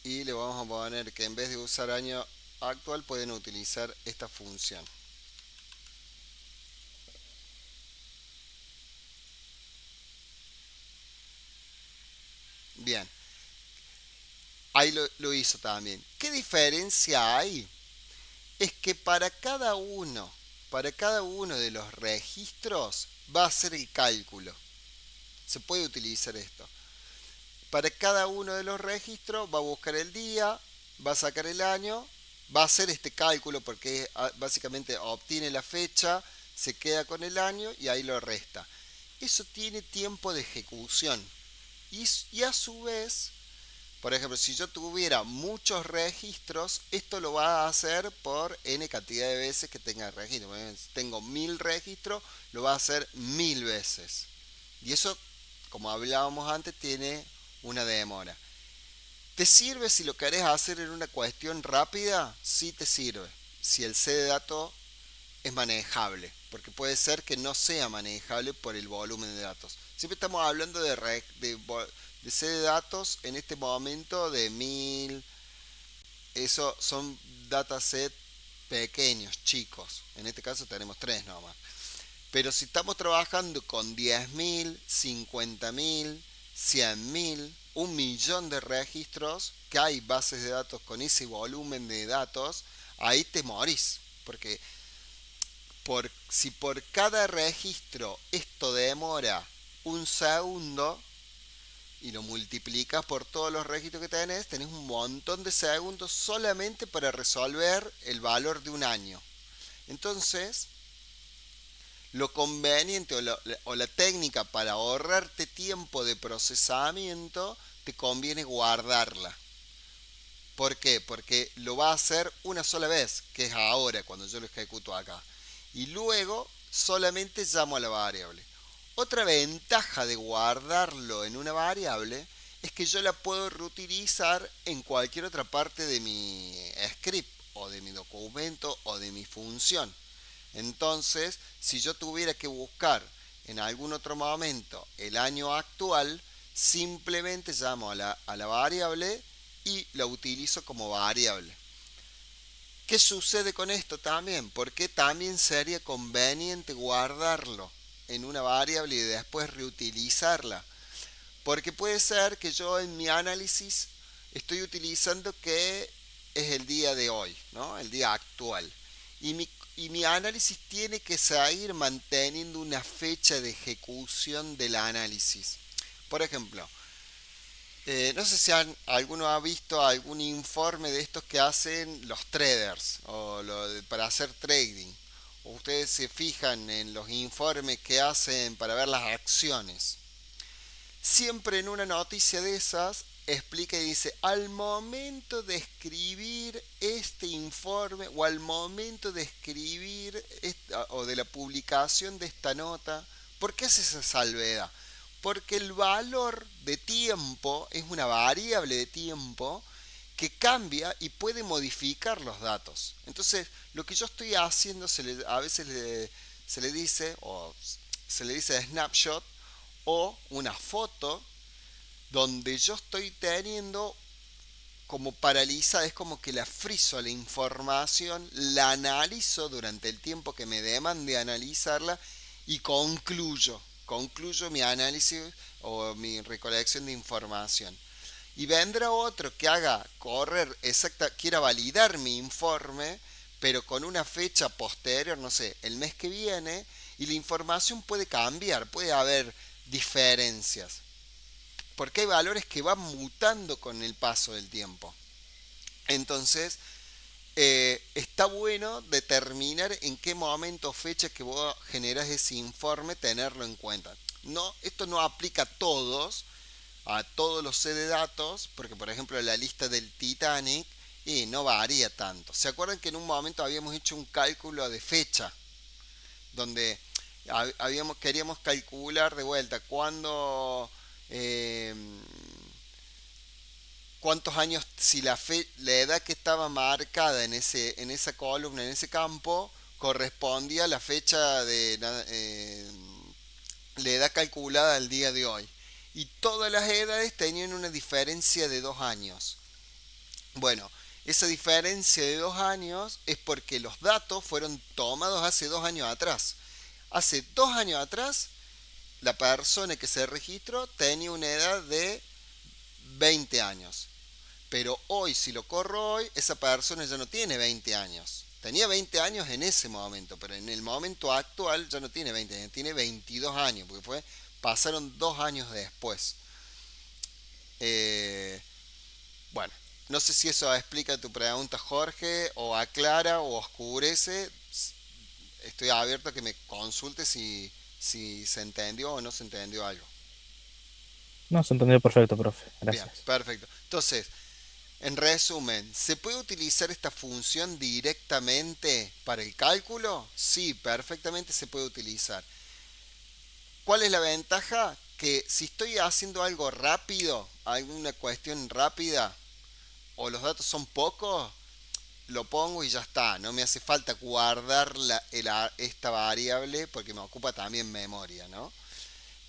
y le vamos a poner que en vez de usar año actual pueden utilizar esta función. Bien, ahí lo hizo también. ¿Qué diferencia hay? Es que para cada uno de los registros va a hacer el cálculo. Se puede utilizar esto. Para cada uno de los registros va a buscar el día, va a sacar el año, va a hacer este cálculo porque básicamente obtiene la fecha, se queda con el año y ahí lo resta. eso tiene tiempo de ejecución. Y a su vez, por ejemplo, si yo tuviera muchos registros, esto lo va a hacer por n cantidad de veces que tenga registro. Por ejemplo, si tengo 1000 registros, lo va a hacer 1000 veces. Y eso, como hablábamos antes, tiene una demora. ¿Te sirve si lo querés hacer en una cuestión rápida? Sí te sirve. Si el C de datos es manejable, porque puede ser que no sea manejable por el volumen de datos. Siempre estamos hablando de C de datos en este momento de 1000. Eso son datasets pequeños, chicos. En este caso tenemos 3 nomás. Pero si estamos trabajando con 10.000, 50.000, 100.000, 1.000.000 de registros, que hay bases de datos con ese volumen de datos, ahí te morís. Porque si por cada registro esto demora un segundo y lo multiplicas por todos los registros que tenés un montón de segundos solamente para resolver el valor de un año. Entonces, lo conveniente o la técnica para ahorrarte tiempo de procesamiento, te conviene guardarla. ¿Por qué? Porque lo va a hacer una sola vez, que es ahora, cuando yo lo ejecuto acá. Y luego solamente llamo a la variable. Otra ventaja de guardarlo en una variable es que yo la puedo reutilizar en cualquier otra parte de mi script, o de mi documento, o de mi función. Entonces, si yo tuviera que buscar en algún otro momento el año actual, simplemente llamo a la variable y la utilizo como variable. ¿Qué sucede con esto también? Porque también sería conveniente guardarlo en una variable y después reutilizarla. Porque puede ser que yo en mi análisis estoy utilizando que es el día de hoy, ¿no? El día actual. Y mi análisis tiene que seguir manteniendo una fecha de ejecución del análisis. Por ejemplo, no sé si alguno ha visto algún informe de estos que hacen los traders para hacer trading. O ustedes se fijan en los informes que hacen para ver las acciones. Siempre en una noticia de esas explica y dice: al momento de escribir este informe o al momento de escribir o de la publicación de esta nota, ¿por qué hace esa salvedad? Porque el valor de tiempo es una variable de tiempo que cambia y puede modificar los datos. Entonces, lo que yo estoy haciendo a veces se le dice, o se le dice snapshot, o una foto donde yo estoy teniendo como paralizada, es como que la friso la información, la analizo durante el tiempo que me demande analizarla y concluyo mi análisis o mi recolección de información. Y vendrá otro que haga correr quiera validar mi informe, pero con una fecha posterior, no sé, el mes que viene, y la información puede cambiar, puede haber diferencias, porque hay valores que van mutando con el paso del tiempo. Entonces, está bueno determinar en qué momento o fecha que vos generas ese informe, tenerlo en cuenta. No, esto no aplica a todos los C de datos, porque por ejemplo la lista del Titanic no varía tanto. ¿Se acuerdan que en un momento habíamos hecho un cálculo de fecha? Donde queríamos calcular de vuelta cuántos años, si la edad que estaba marcada en esa columna, en ese campo, correspondía a la fecha de la edad calculada al día de hoy. Y todas las edades tenían una diferencia de 2 años. Bueno, esa diferencia de 2 años es porque los datos fueron tomados hace 2 años atrás. Hace 2 años atrás, la persona que se registró tenía una edad de 20 años. Pero hoy, si lo corro hoy, esa persona ya no tiene 20 años. Tenía 20 años en ese momento, pero en el momento actual ya no tiene 20 años, tiene 22 años, porque pasaron 2 años después. Bueno, no sé si eso explica tu pregunta, Jorge, o aclara o oscurece. Estoy abierto a que me consultes si se entendió o no se entendió algo. No, se entendió perfecto, profe. Bien, Gracias. perfecto. Entonces, en resumen, ¿se puede utilizar esta función directamente para el cálculo? Sí, perfectamente se puede utilizar. ¿Cuál es la ventaja? Que si estoy haciendo algo rápido, alguna cuestión rápida, o los datos son pocos, lo pongo y ya está. No me hace falta guardar esta variable porque me ocupa también memoria, ¿no?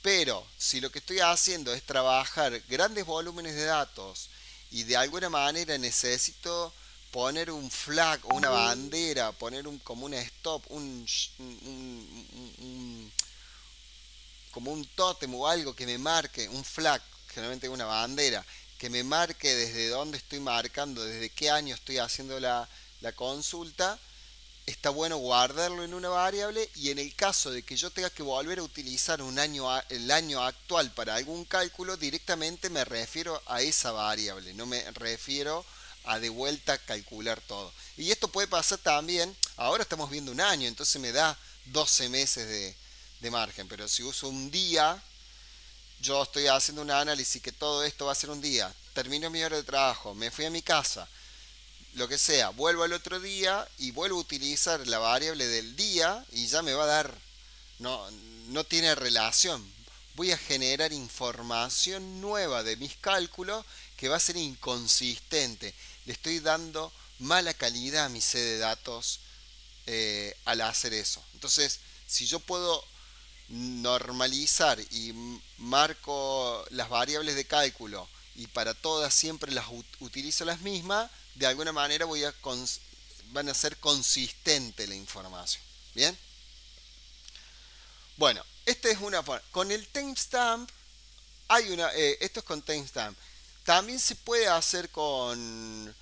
Pero si lo que estoy haciendo es trabajar grandes volúmenes de datos y de alguna manera necesito poner un flag o una bandera, poner como un stop, como un tótem o algo que me marque, un flag, generalmente una bandera, que me marque desde dónde estoy marcando, desde qué año estoy haciendo la consulta, está bueno guardarlo en una variable y en el caso de que yo tenga que volver a utilizar el año actual para algún cálculo, directamente me refiero a esa variable, no me refiero a de vuelta calcular todo. Y esto puede pasar también, ahora estamos viendo un año, entonces me da 12 meses de margen, pero si uso un día, yo estoy haciendo un análisis que todo esto va a ser un día, termino mi hora de trabajo, me fui a mi casa, lo que sea, vuelvo al otro día y vuelvo a utilizar la variable del día y ya me va a dar, no, no tiene relación. Voy a generar información nueva de mis cálculos que va a ser inconsistente. Le estoy dando mala calidad a mi sede de datos al hacer eso. Entonces, si yo puedo normalizar y marco las variables de cálculo y para todas siempre las utilizo las mismas, de alguna manera van a ser consistente la información. ¿Bien? Bueno, esta es una forma. Con el timestamp esto es con timestamp. También se puede hacer con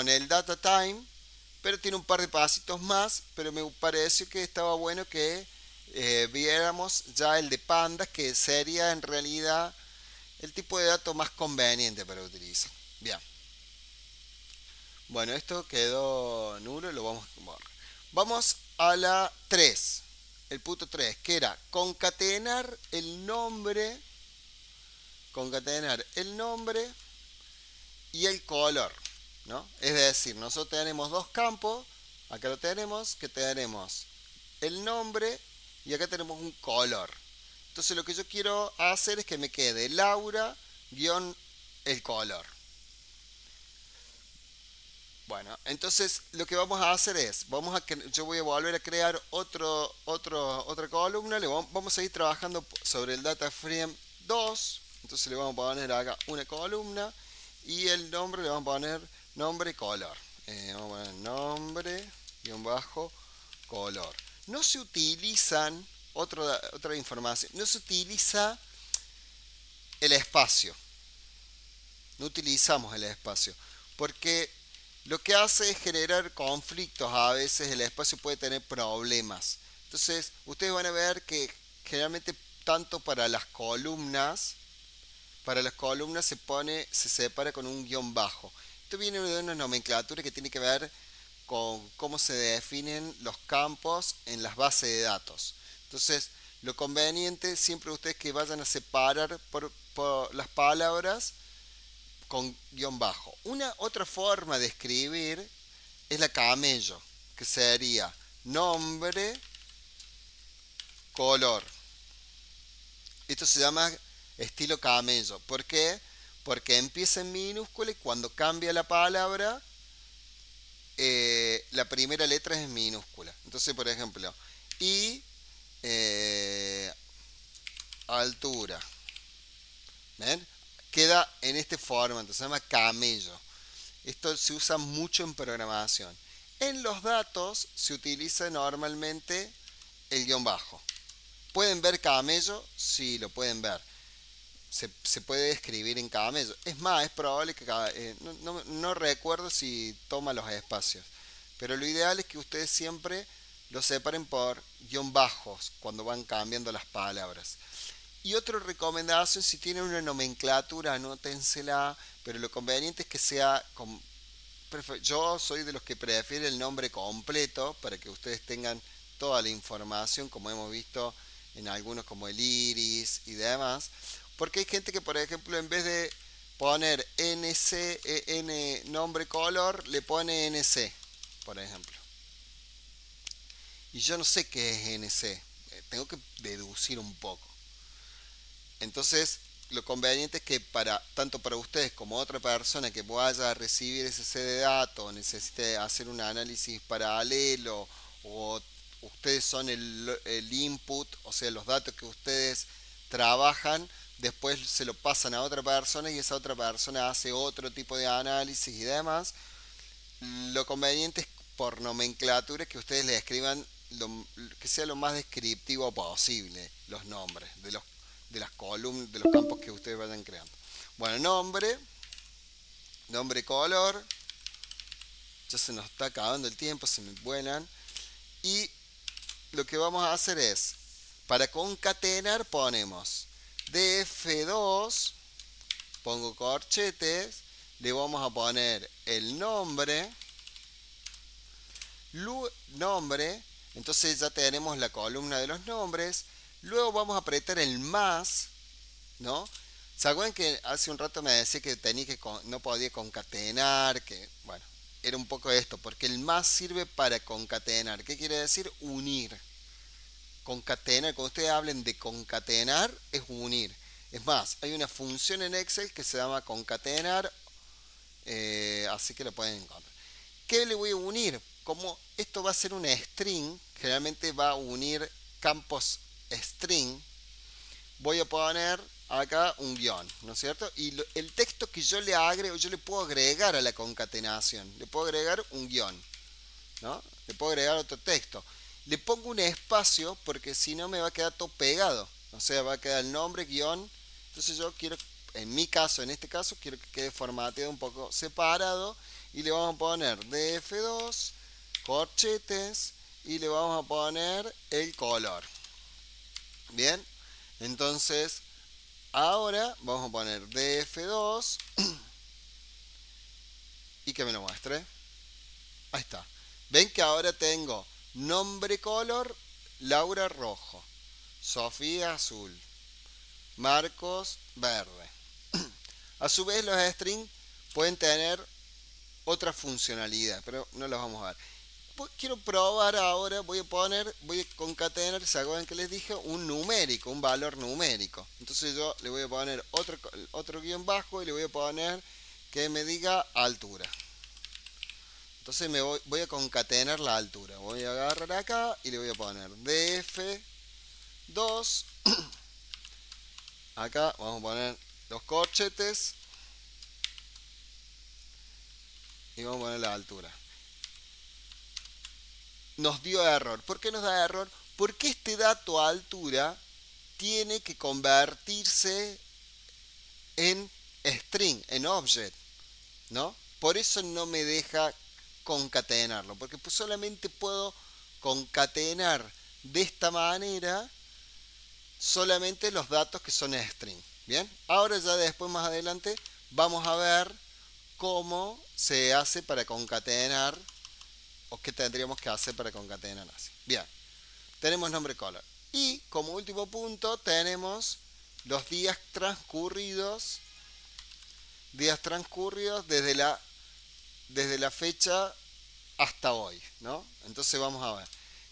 el data time, pero tiene un par de pasitos más, pero me pareció que estaba bueno que viéramos ya el de pandas, que sería en realidad el tipo de dato más conveniente para utilizar. Bien. Bueno, esto quedó nulo, lo vamos a borrar. Vamos a la 3, el punto 3, que era concatenar el nombre y el color, ¿no? Es decir, nosotros tenemos dos campos, acá lo tenemos, que tenemos el nombre y acá tenemos un color. Entonces lo que yo quiero hacer es que me quede Laura guión el color. Bueno, entonces lo que vamos a hacer es, yo voy a volver a crear otra columna, vamos a ir trabajando sobre el data frame 2, entonces le vamos a poner acá una columna y el nombre le vamos a poner nombre y color. Vamos a poner nombre guión bajo color. No se utilizan, otra información, no se utiliza el espacio, no utilizamos el espacio, porque lo que hace es generar conflictos. A veces el espacio puede tener problemas. Entonces, ustedes van a ver que generalmente tanto para las columnas se separa con un guión bajo. Esto viene de una nomenclatura que tiene que ver con cómo se definen los campos en las bases de datos. Entonces, lo conveniente siempre ustedes que vayan a separar por las palabras con guión bajo. Una otra forma de escribir es la camello, que sería nombre, color. Esto se llama estilo camello. ¿Por qué? Porque empieza en minúscula y cuando cambia la palabra, la primera letra es en minúscula. Entonces, por ejemplo, y altura. ¿Ven? Queda en este formato, se llama camello. Esto se usa mucho en programación. En los datos se utiliza normalmente el guión bajo. ¿Pueden ver camello? Sí, lo pueden ver. Se puede escribir en camello. Es más, es probable que no recuerdo si toma los espacios. Pero lo ideal es que ustedes siempre lo separen por guión bajos cuando van cambiando las palabras. Y otra recomendación, si tienen una nomenclatura, anótensela, pero lo conveniente es que sea yo soy de los que prefiere el nombre completo para que ustedes tengan toda la información, como hemos visto en algunos como el iris y demás, porque hay gente que, por ejemplo, en vez de poner n nombre color, le pone NC, por ejemplo. Y yo no sé qué es NC, tengo que deducir un poco. Entonces, lo conveniente es que tanto para ustedes como otra persona que vaya a recibir ese set de datos, necesite hacer un análisis paralelo o ustedes son el input, o sea, los datos que ustedes trabajan, después se lo pasan a otra persona y esa otra persona hace otro tipo de análisis y demás. Lo conveniente es por nomenclatura que ustedes le escriban que sea lo más descriptivo posible los nombres de las columnas, de los campos que ustedes vayan creando. Bueno, nombre color, ya se nos está acabando el tiempo, se me vuelan. Y lo que vamos a hacer es, para concatenar ponemos df2, pongo corchetes, le vamos a poner el nombre, entonces ya tenemos la columna de los nombres. Luego vamos a apretar el más, ¿no? ¿Se acuerdan que hace un rato me decía que no podía concatenar? Que, bueno, era un poco esto, porque el más sirve para concatenar. ¿Qué quiere decir? Unir. Concatenar, cuando ustedes hablen de concatenar, es unir. Es más, hay una función en Excel que se llama concatenar, así que lo pueden encontrar. ¿Qué le voy a unir? Como esto va a ser un string, generalmente va a unir campos string, voy a poner acá un guión, ¿no es cierto? Y el texto que yo le agrego, yo le puedo agregar a la concatenación, le puedo agregar un guión, ¿no? Le puedo agregar otro texto. Le pongo un espacio porque si no me va a quedar todo pegado, o sea, va a quedar el nombre, guión. Entonces yo quiero, en este caso, quiero que quede formateado un poco separado y le vamos a poner df2, corchetes y le vamos a poner el color. Bien, entonces ahora vamos a poner df2 y que me lo muestre. Ahí está. Ven que ahora tengo nombre color, Laura rojo, Sofía azul, Marcos verde. A su vez los strings pueden tener otra funcionalidad, pero no los vamos a ver. Quiero probar ahora, voy a concatenar, ¿se acuerdan que les dije? Un numérico, un valor numérico. Entonces yo le voy a poner otro guión bajo y le voy a poner que me diga altura. Entonces voy a concatenar la altura. Voy a agarrar acá y le voy a poner df2. Acá vamos a poner los corchetes y vamos a poner la altura. Nos dio error. ¿Por qué nos da error? Porque este dato altura tiene que convertirse en string, en object, ¿no? Por eso no me deja concatenarlo, porque pues solamente puedo concatenar de esta manera solamente los datos que son string. Bien, ahora ya después más adelante vamos a ver cómo se hace para concatenar o qué tendríamos que hacer para concatenar así. Bien, tenemos nombre color y como último punto tenemos los días transcurridos desde la fecha hasta hoy, ¿no? Entonces vamos a ver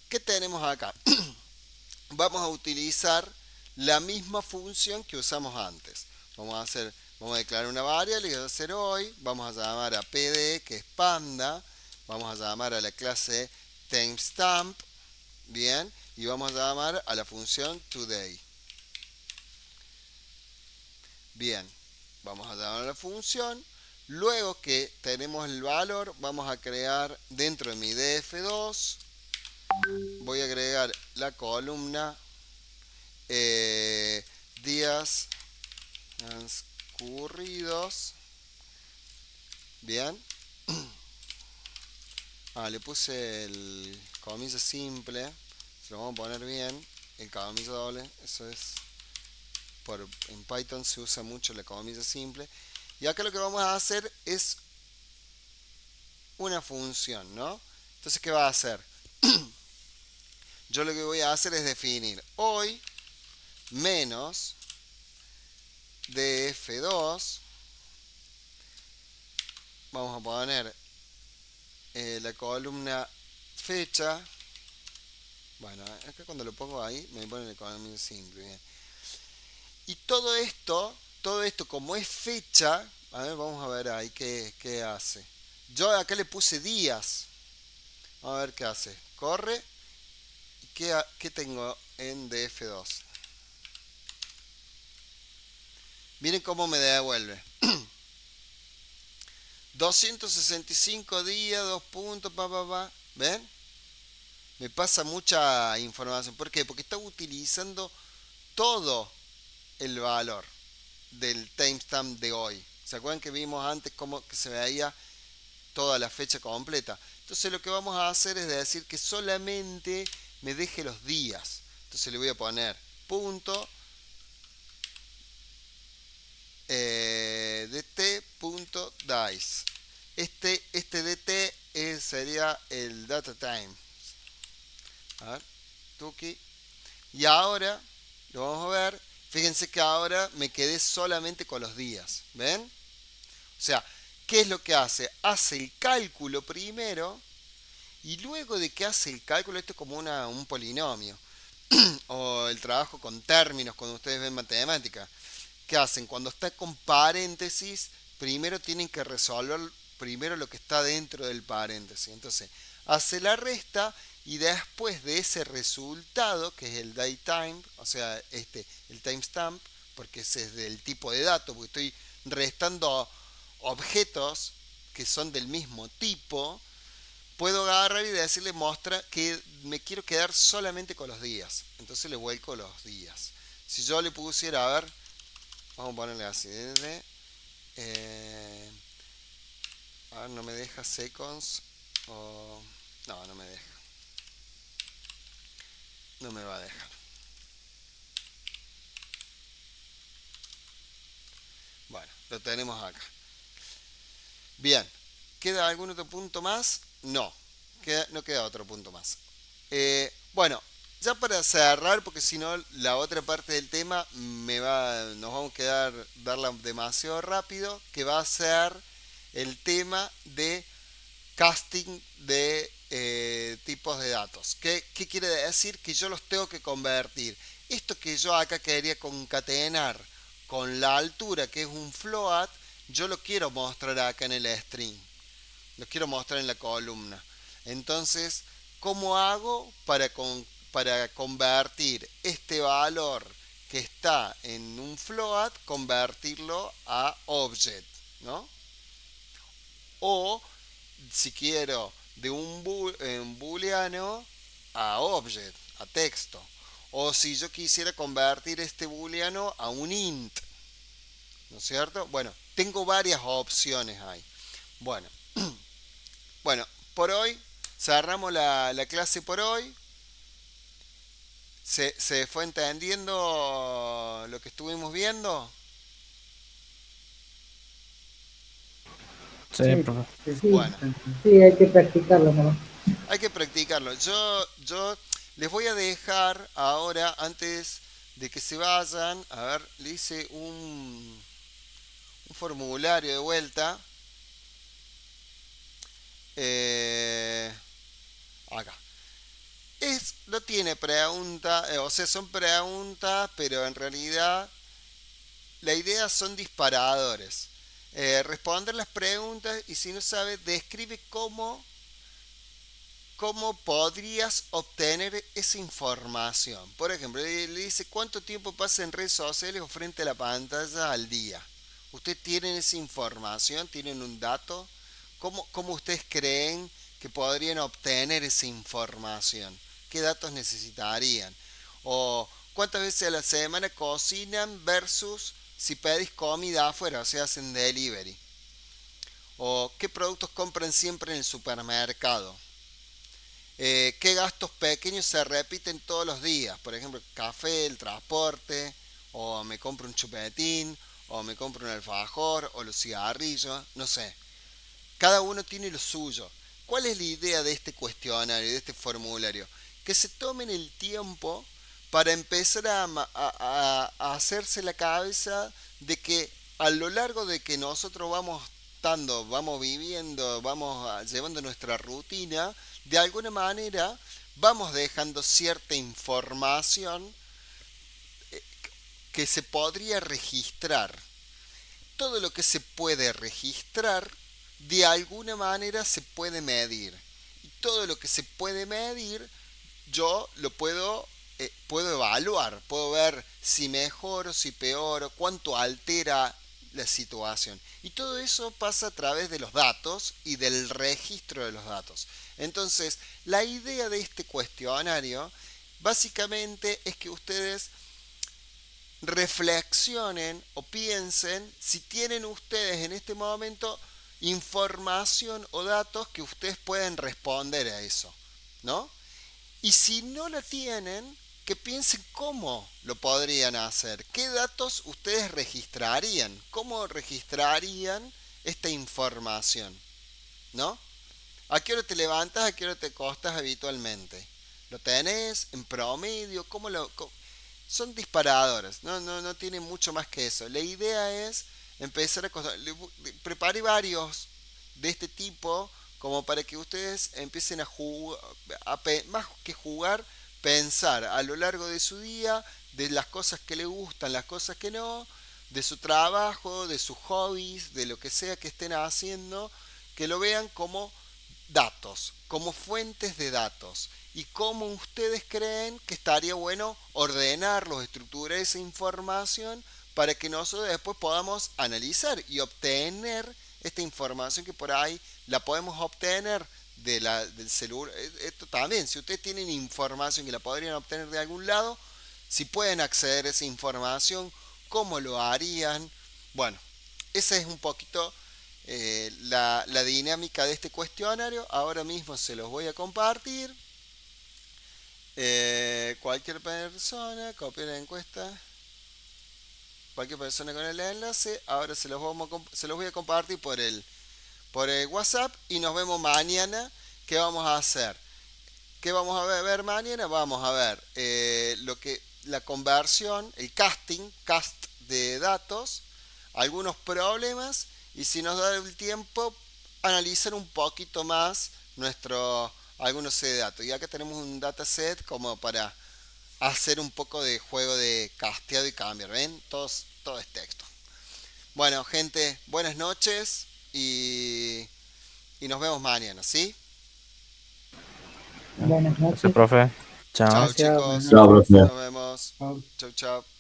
qué tenemos acá. Vamos a utilizar la misma función que usamos antes. Vamos a declarar una variable que va a ser hoy. Vamos a llamar a pd, que es panda. Vamos a llamar a la clase timestamp. Bien. Y vamos a llamar a la función today. Bien. Vamos a llamar a la función. Luego que tenemos el valor, vamos a crear dentro de mi df2. Voy a agregar la columna días transcurridos. Bien. Le puse el comilla simple. Se lo vamos a poner bien. El comilla doble. Eso es. En Python se usa mucho la comilla simple. Y acá lo que vamos a hacer es una función, ¿no? Entonces, ¿qué va a hacer? Yo lo que voy a hacer es definir hoy menos df2. Vamos a poner la columna fecha. Bueno, acá cuando lo pongo ahí me pone la columna simple. Bien. Y todo esto como es fecha, a ver, vamos a ver ahí qué hace. Yo acá le puse días. Vamos a ver qué hace. Corre. ¿Y qué tengo en df2? Miren cómo me devuelve. 265 días, 2 puntos, ¿ven? Me pasa mucha información. ¿Por qué? Porque está utilizando todo el valor del timestamp de hoy. ¿Se acuerdan que vimos antes cómo que se veía toda la fecha completa? Entonces lo que vamos a hacer es decir que solamente me deje los días. Entonces le voy a poner punto dt.dice. Este dt sería el data time. A ver, tuki. Y ahora lo vamos a ver. Fíjense que ahora me quedé solamente con los días. ¿Ven? O sea, ¿qué es lo que hace? Hace el cálculo primero y luego de que hace el cálculo, esto es como un polinomio o el trabajo con términos cuando ustedes ven matemática. ¿Qué hacen? Cuando está con paréntesis, primero tienen que resolver primero lo que está dentro del paréntesis. Entonces, hace la resta y después de ese resultado, que es el datetime, o sea, el timestamp, porque ese es del tipo de dato, porque estoy restando objetos que son del mismo tipo, puedo agarrar y decirle mostra que me quiero quedar solamente con los días. Entonces le vuelco los días. Si yo le pusiera, a ver, vamos a ponerle así, a ver, no me deja seconds, no me deja. No me va a dejar. Bueno, lo tenemos acá. Bien, ¿queda algún otro punto más? No queda otro punto más. Bueno, ya para cerrar, porque si no la otra parte del tema nos vamos a darla demasiado rápido, que va a ser el tema de casting de tipos de datos. ¿Qué quiere decir? Que yo los tengo que convertir. Esto que yo acá quería concatenar con la altura, que es un float, yo lo quiero mostrar acá en el string. Lo quiero mostrar en la columna. Entonces, ¿cómo hago para convertir este valor que está en un float, convertirlo a object, ¿no? O si quiero de un booleano a object, a texto. O si yo quisiera convertir este booleano a un int, ¿no es cierto? Bueno, tengo varias opciones ahí. Bueno, por hoy cerramos la clase por hoy. ¿Se fue entendiendo lo que estuvimos viendo? Sí, Sí, profe. Sí, Bueno, sí, hay que practicarlo nomás. hay que practicarlo. Yo les voy a dejar ahora, antes de que se vayan, a ver, le hice un formulario de vuelta. Acá. No tiene pregunta, o sea, son preguntas, pero en realidad la idea son disparadores. Responder las preguntas y si no sabes, describe cómo podrías obtener esa información. Por ejemplo, le dice cuánto tiempo pasa en redes sociales o frente a la pantalla al día. ¿Ustedes tienen esa información? ¿Tienen un dato? ¿Cómo ustedes creen que podrían obtener esa información? ¿Qué datos necesitarían? O cuántas veces a la semana cocinan versus si pedís comida afuera, o sea, hacen delivery. O qué productos compran siempre en el supermercado. ¿Qué gastos pequeños se repiten todos los días? Por ejemplo, café, el transporte, o me compro un chupetín, o me compro un alfajor, o los cigarrillos, no sé. Cada uno tiene lo suyo. ¿Cuál es la idea de este cuestionario, de este formulario? Que se tomen el tiempo para empezar a hacerse la cabeza de que a lo largo de que nosotros vamos estando, vamos viviendo, vamos llevando nuestra rutina, de alguna manera vamos dejando cierta información que se podría registrar. Todo lo que se puede registrar, de alguna manera se puede medir. Y todo lo que se puede medir, yo lo puedo evaluar, puedo ver si mejoro, si peoro, cuánto altera la situación. Y todo eso pasa a través de los datos y del registro de los datos. Entonces, la idea de este cuestionario básicamente es que ustedes reflexionen o piensen si tienen ustedes en este momento información o datos que ustedes pueden responder a eso, ¿no? Y si no la tienen, que piensen cómo lo podrían hacer, qué datos ustedes registrarían, cómo registrarían esta información, ¿no? ¿A qué hora te levantas? ¿A qué hora te acostas habitualmente? ¿Lo tenés en promedio? Son disparadores, no tiene mucho más que eso. La idea es empezar a preparé varios de este tipo como para que ustedes empiecen a jugar, más que jugar, pensar a lo largo de su día, de las cosas que le gustan, las cosas que no, de su trabajo, de sus hobbies, de lo que sea que estén haciendo, que lo vean como datos, como fuentes de datos y cómo ustedes creen que estaría bueno ordenarlos, estructurar esa información para que nosotros después podamos analizar y obtener esta información que por ahí la podemos obtener del celular. Esto también, si ustedes tienen información que la podrían obtener de algún lado, si pueden acceder a esa información, cómo lo harían. Bueno, esa es un poquito la dinámica de este cuestionario. Ahora mismo se los voy a compartir. Cualquier persona, copiar la encuesta. Cualquier persona con el enlace. Ahora se los voy a compartir por el WhatsApp. Y nos vemos mañana. ¿Qué vamos a hacer? ¿Qué vamos a ver mañana? Vamos a ver la conversión, el cast de datos, algunos problemas y si nos da el tiempo analizar un poquito más algunos set de datos. Y acá tenemos un dataset como para hacer un poco de juego de casteado y cambiar, ¿ven? Todo es texto. Bueno, gente, buenas noches y nos vemos mañana, ¿sí? Buenas Gracias, noches. profe. Chao. Chao Gracias, buenas chicos, Chao, noches. profe. nos vemos. Chao. Chau chau.